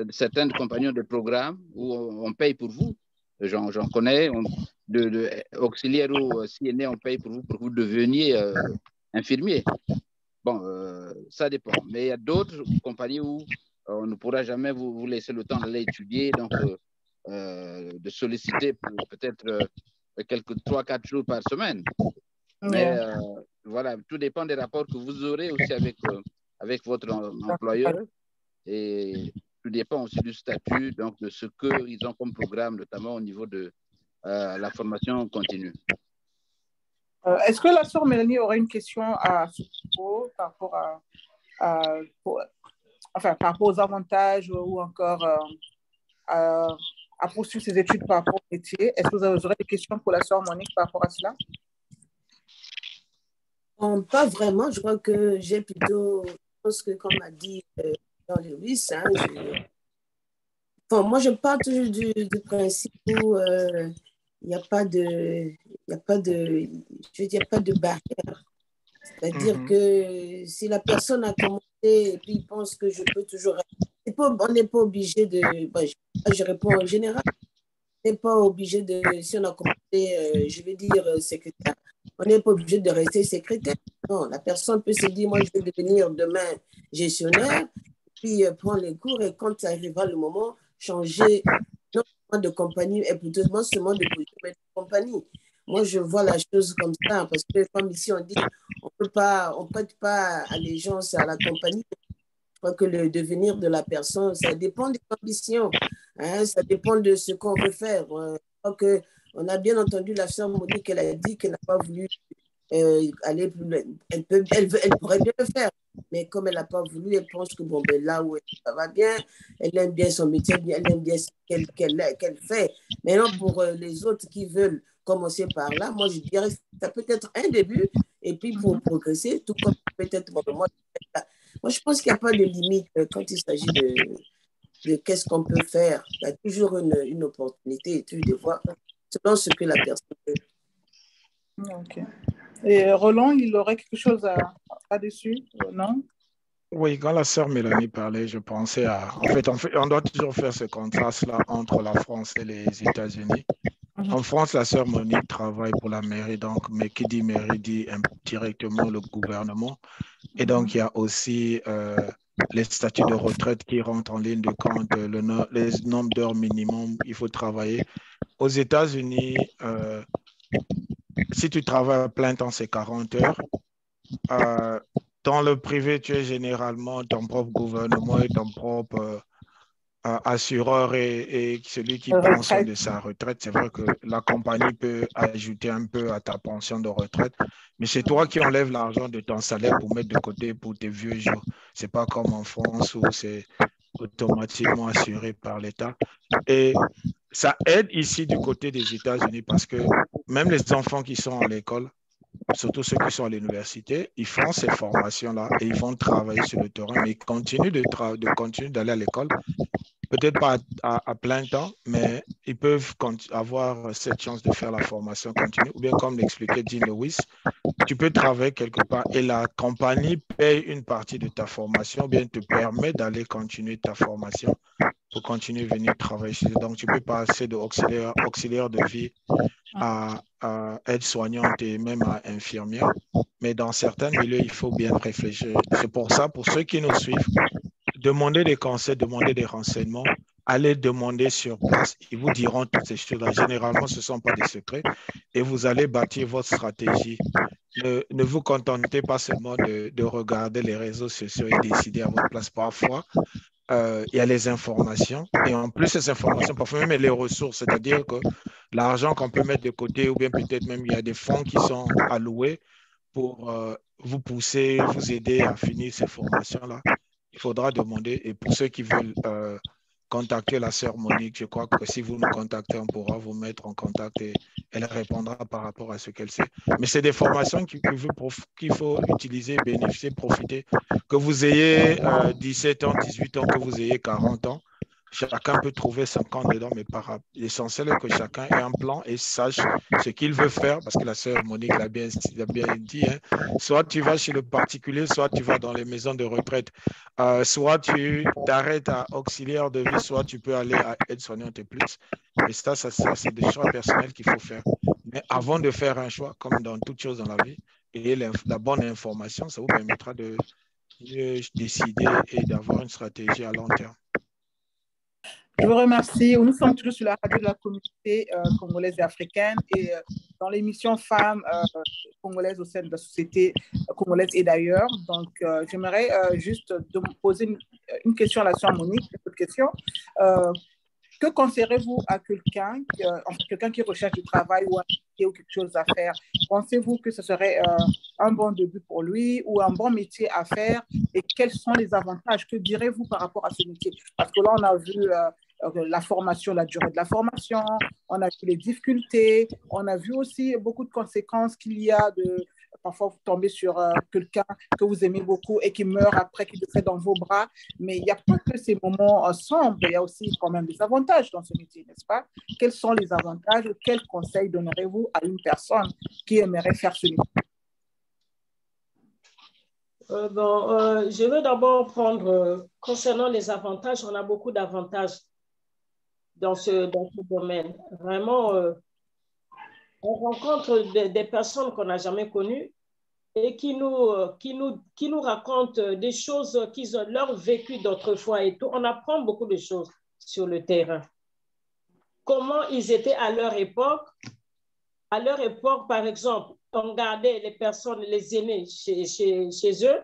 certains compagnons de programme où on paye pour vous, j'en connais, auxiliaires ou CNA, on paye pour vous deveniez infirmier. Bon, ça dépend. Mais il y a d'autres compagnies où on ne pourra jamais vous laisser le temps d'aller étudier, donc de solliciter peut-être quelques 3-4 jours par semaine. Mais voilà, tout dépend des rapports que vous aurez aussi avec votre employeur et tout dépend aussi du statut, donc de ce qu'ils ont comme programme, notamment au niveau de la formation continue. Est-ce que la sœur Mélanie aurait une question à ce propos par rapport aux avantages ou encore à poursuivre ses études par rapport au métier. Est-ce que vous aurez des questions pour la sœur Monique par rapport à cela? Pas vraiment. Je crois que j'ai plutôt, je pense que comme a dit Jean-Louis, hein, moi je pars toujours du principe où il n'y a pas de, je veux dire, pas de barrière. C'est-à-dire que si la personne a commencé et puis il pense que je peux toujours... On n'est pas obligé de... je réponds en général. On n'est pas obligé de... Si on a commencé, je vais dire secrétaire, on n'est pas obligé de rester secrétaire. Non, la personne peut se dire, moi, je vais devenir demain gestionnaire, puis prendre les cours et quand arrivera le moment, changer non seulement de compagnie et plutôt non seulement de position, mais de compagnie. Moi, je vois la chose comme ça, parce que comme ici, on dit, on ne prête pas allégeance à la compagnie. Je crois que le devenir de la personne, ça dépend des ambitions, hein, ça dépend de ce qu'on veut faire. Je crois qu'on a bien entendu la sœur Monique, elle a dit qu'elle n'a pas voulu aller plus loin. Elle pourrait bien le faire, mais comme elle n'a pas voulu, elle pense que bon, ben, là où ça va bien, elle aime bien son métier, elle aime bien ce qu'elle fait. Maintenant, pour les autres qui veulent commencer par là, moi, je dirais que ça peut être un début, et puis pour progresser, tout comme peut-être moi, je pense qu'il n'y a pas de limite quand il s'agit de qu'est-ce qu'on peut faire. Il y a toujours une opportunité et toujours de voir selon ce que la personne veut. Ok. Et Roland, il aurait quelque chose à dessus, non? Oui, quand la sœur Mélanie parlait, je pensais à... En fait, on doit toujours faire ce contraste-là entre la France et les États-Unis. En France, la sœur Monique travaille pour la mairie, donc, mais qui dit mairie dit directement le gouvernement. Et donc, il y a aussi les statuts de retraite qui rentrent en ligne de compte, les nombres d'heures minimum, il faut travailler. Aux États-Unis, si tu travailles à plein temps, c'est 40 heures. Dans le privé, tu es généralement ton propre gouvernement et ton propre assureur et celui qui prend soin de sa retraite. C'est vrai que la compagnie peut ajouter un peu à ta pension de retraite, mais c'est toi qui enlèves l'argent de ton salaire pour mettre de côté pour tes vieux jours. C'est pas comme en France où c'est automatiquement assuré par l'État. Et ça aide ici du côté des États-Unis parce que même les enfants qui sont à l'école, surtout ceux qui sont à l'université, ils font ces formations-là et ils vont travailler sur le terrain, mais ils continuent continuer d'aller à l'école. Peut-être pas à plein temps, mais ils peuvent avoir cette chance de faire la formation continue. Ou bien, comme l'expliquait Jean Lewis, tu peux travailler quelque part et la compagnie paye une partie de ta formation, ou bien te permet d'aller continuer ta formation pour continuer à venir travailler chez eux. Donc, tu peux passer de auxiliaire de vie à aide-soignante et même à infirmière. Mais dans certains milieux, il faut bien réfléchir. C'est pour ça, pour ceux qui nous suivent, demandez des conseils, demandez des renseignements, allez demander sur place. Ils vous diront toutes ces choses-là. Généralement, ce ne sont pas des secrets et vous allez bâtir votre stratégie. Ne vous contentez pas seulement de regarder les réseaux sociaux et décider à votre place. Parfois, il y a les informations et en plus, ces informations, parfois même les ressources, c'est-à-dire que l'argent qu'on peut mettre de côté ou bien peut-être même il y a des fonds qui sont alloués pour vous pousser, vous aider à finir ces formations-là. Il faudra demander, et pour ceux qui veulent contacter la sœur Monique, je crois que si vous nous contactez, on pourra vous mettre en contact et elle répondra par rapport à ce qu'elle sait. Mais c'est des formations qu'il faut utiliser, bénéficier, profiter. Que vous ayez 17 ans, 18 ans, que vous ayez 40 ans, chacun peut trouver 50 dedans, mais l'essentiel est que chacun ait un plan et sache ce qu'il veut faire, parce que la sœur Monique l'a bien dit, hein, soit tu vas chez le particulier, soit tu vas dans les maisons de retraite, soit tu t'arrêtes à auxiliaire de vie, soit tu peux aller à aide-soignante et plus. Et ça c'est des choix personnels qu'il faut faire. Mais avant de faire un choix, comme dans toute chose dans la vie, et la bonne information, ça vous permettra de décider et d'avoir une stratégie à long terme. Je vous remercie. Nous sommes toujours sur la radio de la communauté congolaise et africaine et dans l'émission Femmes congolaises au sein de la société congolaise et d'ailleurs. Donc, j'aimerais juste poser une question à la sœur Monique, une autre question. Que conseillerez-vous à quelqu'un qui recherche du travail ou quelque chose à faire? Pensez-vous que ce serait un bon début pour lui ou un bon métier à faire? Et quels sont les avantages? Que direz-vous par rapport à ce métier? Parce que là, on a vu la formation, la durée de la formation, on a vu les difficultés, on a vu aussi beaucoup de conséquences qu'il y a de parfois vous tombez sur quelqu'un que vous aimez beaucoup et qui meurt après qu'il est dans vos bras. Mais il n'y a pas que ces moments sombres, il y a aussi quand même des avantages dans ce métier, n'est-ce pas? Quels sont les avantages? Quels conseils donnerez-vous à une personne qui aimerait faire ce métier? Je veux d'abord prendre, concernant les avantages, on a beaucoup d'avantages dans ce domaine. Vraiment, on rencontre des personnes qu'on n'a jamais connues et qui nous racontent des choses qu'ils ont leur vécu d'autrefois et tout. On apprend beaucoup de choses sur le terrain. Comment ils étaient à leur époque. À leur époque, par exemple, on gardait les personnes, les aînés chez eux,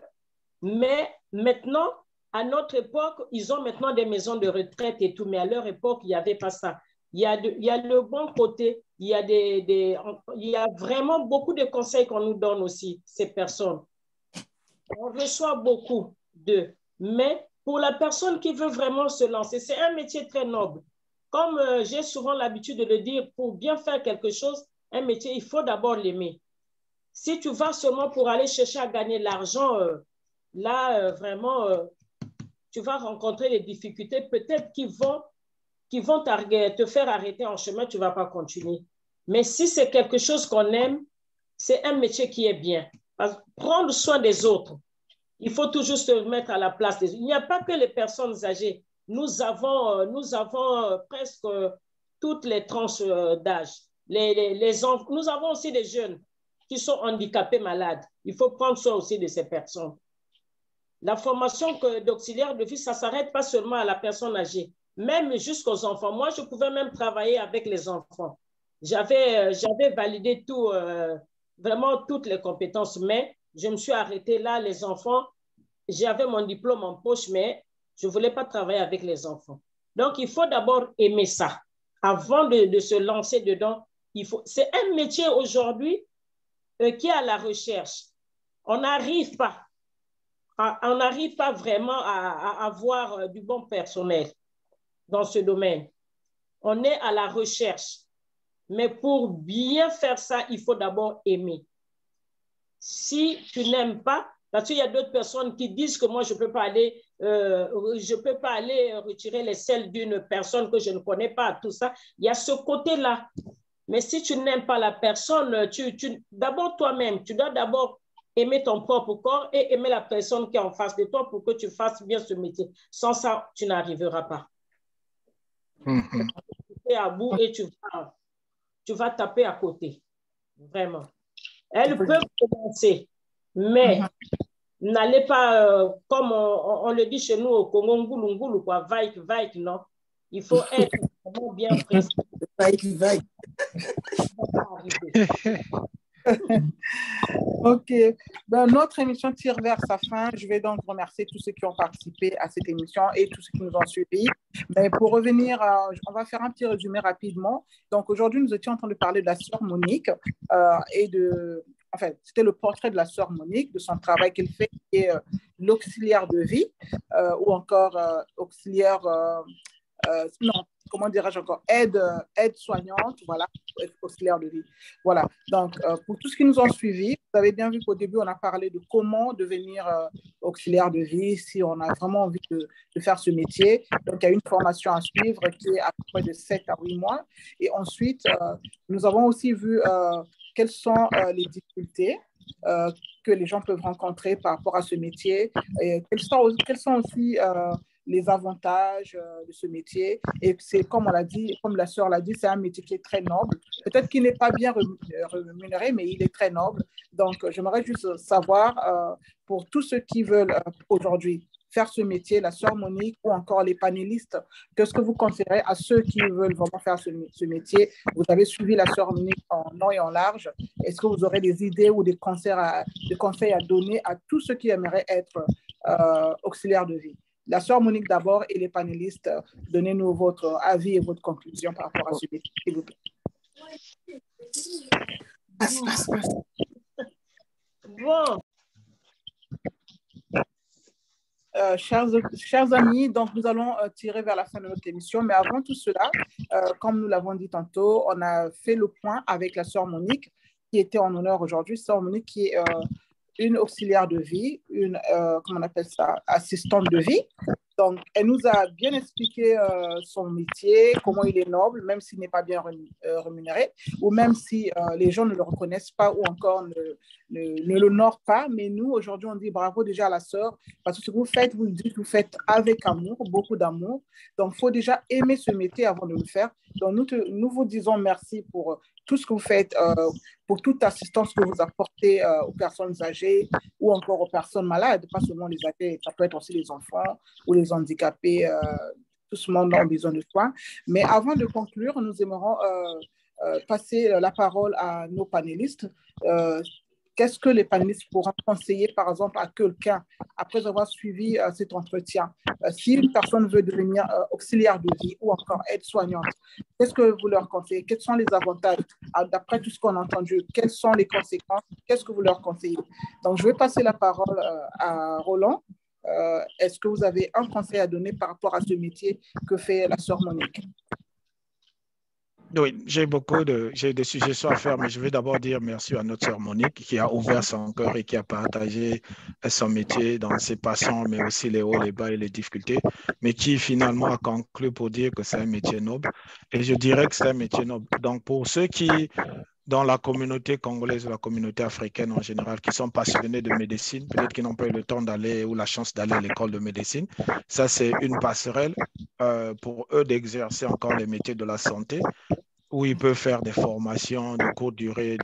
mais maintenant, à notre époque, ils ont maintenant des maisons de retraite et tout, mais à leur époque, il n'y avait pas ça. Il y a le bon côté, il y a vraiment beaucoup de conseils qu'on nous donne aussi, ces personnes. On reçoit beaucoup d'eux, mais pour la personne qui veut vraiment se lancer, c'est un métier très noble. Comme j'ai souvent l'habitude de le dire, pour bien faire quelque chose, un métier, il faut d'abord l'aimer. Si tu vas seulement pour aller chercher à gagner l'argent, vraiment, tu vas rencontrer des difficultés peut-être qui vont te faire arrêter en chemin, tu ne vas pas continuer. Mais si c'est quelque chose qu'on aime, c'est un métier qui est bien. Prendre soin des autres, il faut toujours se mettre à la place des autres. Il n'y a pas que les personnes âgées. Nous avons presque toutes les tranches d'âge. Nous avons aussi des jeunes qui sont handicapés, malades. Il faut prendre soin aussi de ces personnes. La formation d'auxiliaire de vie, ça ne s'arrête pas seulement à la personne âgée, même jusqu'aux enfants. Moi, je pouvais même travailler avec les enfants. J'avais validé vraiment toutes les compétences, mais je me suis arrêtée là, les enfants. J'avais mon diplôme en poche, mais je ne voulais pas travailler avec les enfants. Donc, il faut d'abord aimer ça. Avant de se lancer dedans, c'est un métier aujourd'hui qui est à la recherche. On n'arrive pas vraiment à avoir du bon personnel dans ce domaine. On est à la recherche. Mais pour bien faire ça, il faut d'abord aimer. Si tu n'aimes pas, parce qu'il y a d'autres personnes qui disent que moi, je ne peux pas aller retirer les selles d'une personne que je ne connais pas, tout ça. Il y a ce côté-là. Mais si tu n'aimes pas la personne, d'abord toi-même, tu dois d'abord aimer ton propre corps et aimer la personne qui est en face de toi pour que tu fasses bien ce métier. Sans ça, tu n'arriveras pas. Tu es à bout et tu vas taper à côté. Vraiment. Elles peuvent commencer, mais n'allez pas, comme on le dit chez nous au Congo, ngoulou, quoi, vaik, non. Il faut être vraiment bien précis. Vaik. Ok, notre émission tire vers sa fin. Je vais donc remercier tous ceux qui ont participé à cette émission et tous ceux qui nous ont suivis. Mais pour revenir, on va faire un petit résumé rapidement. Donc aujourd'hui, nous étions en train de parler de la sœur Monique c'était le portrait de la sœur Monique, de son travail qu'elle fait, qui est l'auxiliaire de vie ou encore auxiliaire, comment dirais-je encore, aide soignante, voilà, auxiliaire de vie. Voilà, donc pour tous ceux qui nous ont suivis, vous avez bien vu qu'au début, on a parlé de comment devenir auxiliaire de vie, si on a vraiment envie de faire ce métier. Donc, il y a une formation à suivre qui est à peu près de 7 à 8 mois. Et ensuite, nous avons aussi vu quelles sont les difficultés que les gens peuvent rencontrer par rapport à ce métier, et quels sont aussi les avantages de ce métier. Et c'est comme on l'a dit, comme la sœur l'a dit, c'est un métier qui est très noble. Peut-être qu'il n'est pas bien rémunéré, mais il est très noble. Donc, j'aimerais juste savoir, pour tous ceux qui veulent aujourd'hui faire ce métier, la sœur Monique ou encore les panélistes, qu'est-ce que vous conseillerez à ceux qui veulent vraiment faire ce métier? Vous avez suivi la sœur Monique en long et en large. Est-ce que vous aurez des idées ou des conseils à donner à tous ceux qui aimeraient être auxiliaires de vie? La sœur Monique d'abord et les panélistes, donnez-nous votre avis et votre conclusion par rapport à ce métier, s'il vous plaît. Bon. Chers amis, donc nous allons tirer vers la fin de notre émission, mais avant tout cela, comme nous l'avons dit tantôt, on a fait le point avec la sœur Monique, qui était en honneur aujourd'hui, sœur Monique qui est une auxiliaire de vie, une, comment on appelle ça, assistante de vie. Donc, elle nous a bien expliqué son métier, comment il est noble, même s'il n'est pas bien rémunéré, ou même si les gens ne le reconnaissent pas ou encore ne l'honorent pas. Mais nous, aujourd'hui, on dit bravo déjà à la sœur, parce que ce que vous faites, vous le dites, vous faites avec amour, beaucoup d'amour. Donc, il faut déjà aimer ce métier avant de le faire. Donc, nous vous disons merci pour tout ce que vous faites, pour toute assistance que vous apportez aux personnes âgées ou encore aux personnes malades, pas seulement les âgés, ça peut être aussi les enfants ou les handicapés, tout le monde a besoin de soins. Mais avant de conclure, nous aimerons passer la parole à nos panélistes. Qu'est-ce que les panélistes pourront conseiller, par exemple, à quelqu'un après avoir suivi cet entretien? Si une personne veut devenir auxiliaire de vie ou encore aide-soignante, qu'est-ce que vous leur conseillez? Quels sont les avantages? D'après tout ce qu'on a entendu, quelles sont les conséquences? Qu'est-ce que vous leur conseillez? Donc, je vais passer la parole à Roland. Est-ce que vous avez un conseil à donner par rapport à ce métier que fait la sœur Monique? Oui, j'ai des suggestions à faire, mais je vais d'abord dire merci à notre sœur Monique qui a ouvert son cœur et qui a partagé son métier dans ses passions, mais aussi les hauts, les bas et les difficultés, mais qui finalement a conclu pour dire que c'est un métier noble. Et je dirais que c'est un métier noble. Donc, pour ceux qui, dans la communauté congolaise ou la communauté africaine en général, qui sont passionnés de médecine, peut-être qu'ils n'ont pas eu le temps d'aller ou la chance d'aller à l'école de médecine, ça c'est une passerelle pour eux d'exercer encore les métiers de la santé, où ils peuvent faire des formations de courte durée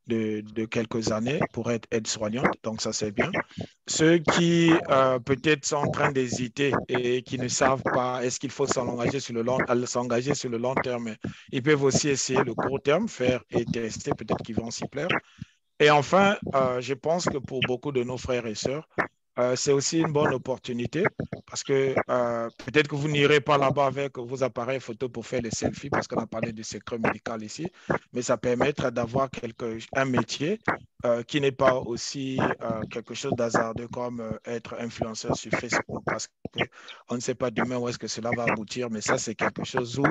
de quelques années pour être aide-soignante. Donc, ça, c'est bien. Ceux qui peut-être sont en train d'hésiter et qui ne savent pas est-ce qu'il faut s'engager sur le long terme, ils peuvent aussi essayer le court terme, faire et tester. Peut-être qu'ils vont s'y plaire. Et enfin, je pense que pour beaucoup de nos frères et sœurs, c'est aussi une bonne opportunité parce que peut-être que vous n'irez pas là-bas avec vos appareils photo pour faire les selfies parce qu'on a parlé de secret médical ici, mais ça permettra d'avoir un métier qui n'est pas aussi quelque chose d'hasardeux comme être influenceur sur Facebook parce qu'on ne sait pas demain où est-ce que cela va aboutir, mais ça c'est quelque chose où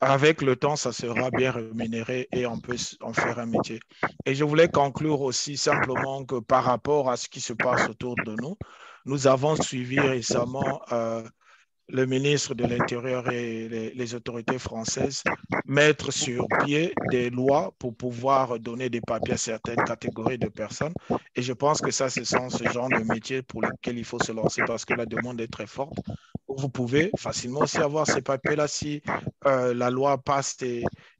avec le temps, ça sera bien rémunéré et on peut en faire un métier. Et je voulais conclure aussi simplement que par rapport à ce qui se passe autour de nous, nous avons suivi récemment le ministre de l'Intérieur et les autorités françaises mettre sur pied des lois pour pouvoir donner des papiers à certaines catégories de personnes. Et je pense que ça, ce sont ce genre de métiers pour lesquels il faut se lancer parce que la demande est très forte. Vous pouvez facilement aussi avoir ces papiers-là si la loi passe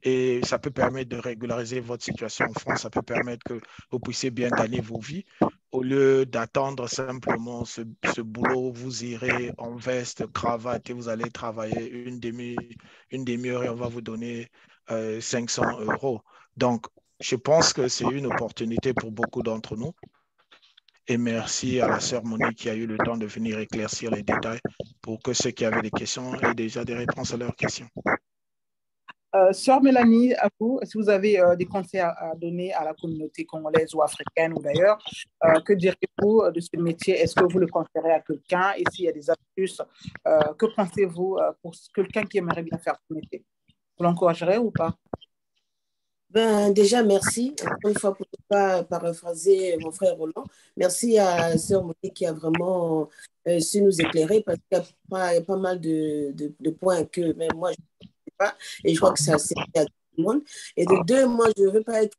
et ça peut permettre de régulariser votre situation en France, ça peut permettre que vous puissiez bien gagner vos vies. Au lieu d'attendre simplement ce boulot, vous irez en veste, cravate et vous allez travailler une demi-heure et on va vous donner 500 €. Donc, je pense que c'est une opportunité pour beaucoup d'entre nous. Et merci à la sœur Monique qui a eu le temps de venir éclaircir les détails pour que ceux qui avaient des questions aient déjà des réponses à leurs questions. Sœur Mélanie, à vous, si vous avez des conseils à donner à la communauté congolaise ou africaine ou d'ailleurs, que direz-vous de ce métier? Est-ce que vous le conseillerez à quelqu'un? Et s'il y a des astuces, que pensez-vous pour quelqu'un qui aimerait bien faire ce métier? Vous l'encouragerez ou pas? Ben, déjà, merci. Encore une fois, pour ne pas paraphraser mon frère Roland, merci à Sœur Monique qui a vraiment su nous éclairer parce qu'il y a pas mal de points que même moi, je ne sais pas. Et je crois que ça sert à tout le monde. Et de deux, moi, je ne veux pas être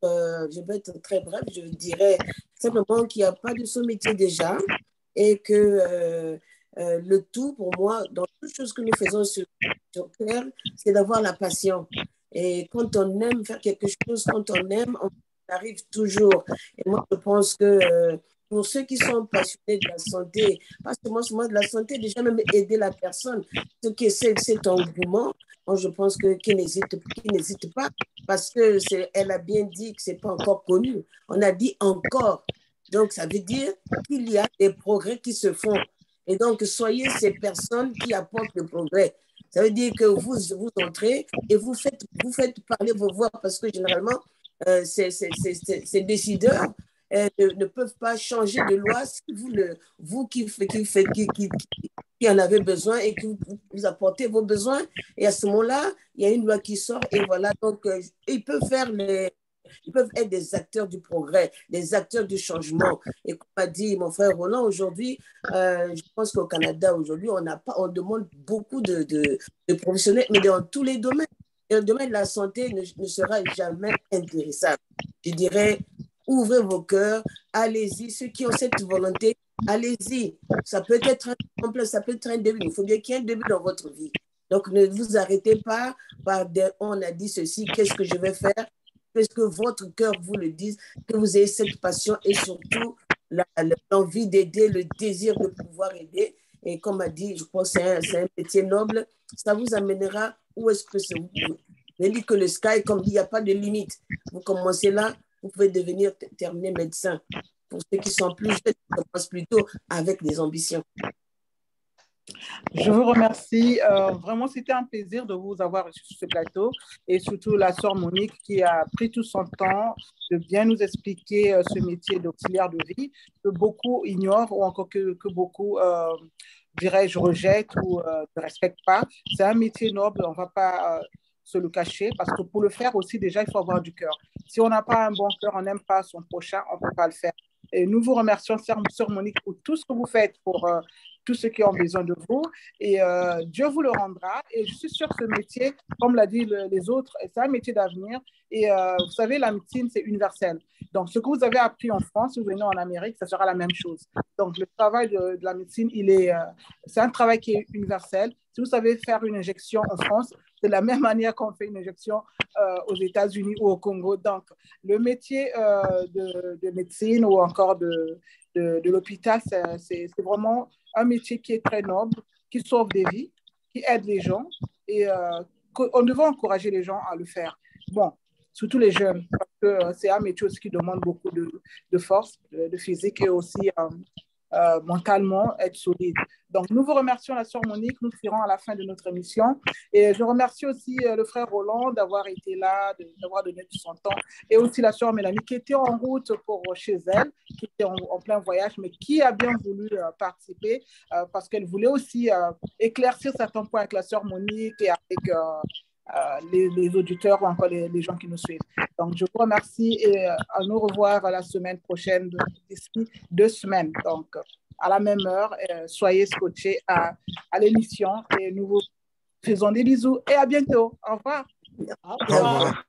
très bref. Je dirais simplement qu'il n'y a pas de sous-métier déjà et que le tout, pour moi, dans toutes choses que nous faisons sur Terre, c'est d'avoir la passion. Et quand on aime faire quelque chose, quand on aime, on arrive toujours. Et moi, je pense que pour ceux qui sont passionnés de la santé, pas seulement de la santé, déjà même aider la personne, ce qui est cet engouement, moi, je pense qu'ils n'hésitent pas, parce qu'elle a bien dit que ce n'est pas encore connu. On a dit encore. Donc, ça veut dire qu'il y a des progrès qui se font. Et donc, soyez ces personnes qui apportent le progrès. Ça veut dire que vous entrez et vous faites parler vos voix parce que généralement, ces décideurs, ne peuvent pas changer de loi si vous qui en avez besoin et que vous apportez vos besoins. Et à ce moment-là, il y a une loi qui sort et voilà. Donc, ils peuvent être des acteurs du progrès, des acteurs du changement. Et comme a dit mon frère Roland, aujourd'hui, je pense qu'au Canada, aujourd'hui, on demande beaucoup de professionnels, mais dans tous les domaines. Et le domaine de la santé ne sera jamais intéressable. Je dirais, ouvrez vos cœurs, allez-y. Ceux qui ont cette volonté, allez-y. Ça peut être un complexe, ça peut être un début. Il faut bien qu'il y ait un début dans votre vie. Donc, ne vous arrêtez pas par on a dit ceci, qu'est-ce que je vais faire? Qu'est-ce que votre cœur vous le dise, que vous ayez cette passion et surtout l'envie d'aider, le désir de pouvoir aider. Et comme a dit, je pense que c'est un métier noble. Ça vous amènera où est-ce que c'est vous. Je dis que le sky, comme dit, il n'y a pas de limite. Vous commencez là, vous pouvez terminer médecin. Pour ceux qui sont plus jeunes, ils commencent plutôt avec des ambitions. Je vous remercie. Vraiment, c'était un plaisir de vous avoir reçu sur ce plateau et surtout la sœur Monique qui a pris tout son temps de bien nous expliquer ce métier d'auxiliaire de vie que beaucoup ignorent ou encore que beaucoup, dirais-je, rejettent ou ne respectent pas. C'est un métier noble, on ne va pas se le cacher parce que pour le faire aussi, déjà, il faut avoir du cœur. Si on n'a pas un bon cœur, on n'aime pas son prochain, on ne peut pas le faire. Et nous vous remercions, sœur Monique, pour tout ce que vous faites pour tous ceux qui ont besoin de vous. Et Dieu vous le rendra. Et je suis sûre que ce métier, comme l'a dit les autres, c'est un métier d'avenir. Et vous savez, la médecine, c'est universel. Donc, ce que vous avez appris en France, si vous venez en Amérique, ça sera la même chose. Donc, le travail de la médecine, c'est un travail qui est universel. Si vous savez faire une injection en France, c'est de la même manière qu'on fait une injection aux États-Unis ou au Congo. Donc, le métier de médecine ou encore de l'hôpital, c'est vraiment un métier qui est très noble, qui sauve des vies, qui aide les gens. Et on devrait encourager les gens à le faire. Bon, surtout les jeunes, parce que c'est un métier aussi qui demande beaucoup de force, de physique et aussi mentalement être solide. Donc, nous vous remercions, la sœur Monique. Nous tirons à la fin de notre émission. Et je remercie aussi le frère Roland d'avoir été là, d'avoir donné tout son temps. Et aussi la sœur Mélanie qui était en route pour chez elle, qui était en plein voyage, mais qui a bien voulu participer parce qu'elle voulait aussi éclaircir certains points avec la sœur Monique et avec les auditeurs ou encore les gens qui nous suivent. Donc, je vous remercie et à nous revoir la semaine prochaine, d'ici 2 semaines. Donc, à la même heure, soyez scotchés à l'émission et nous vous faisons des bisous et à bientôt. Au revoir. Au revoir.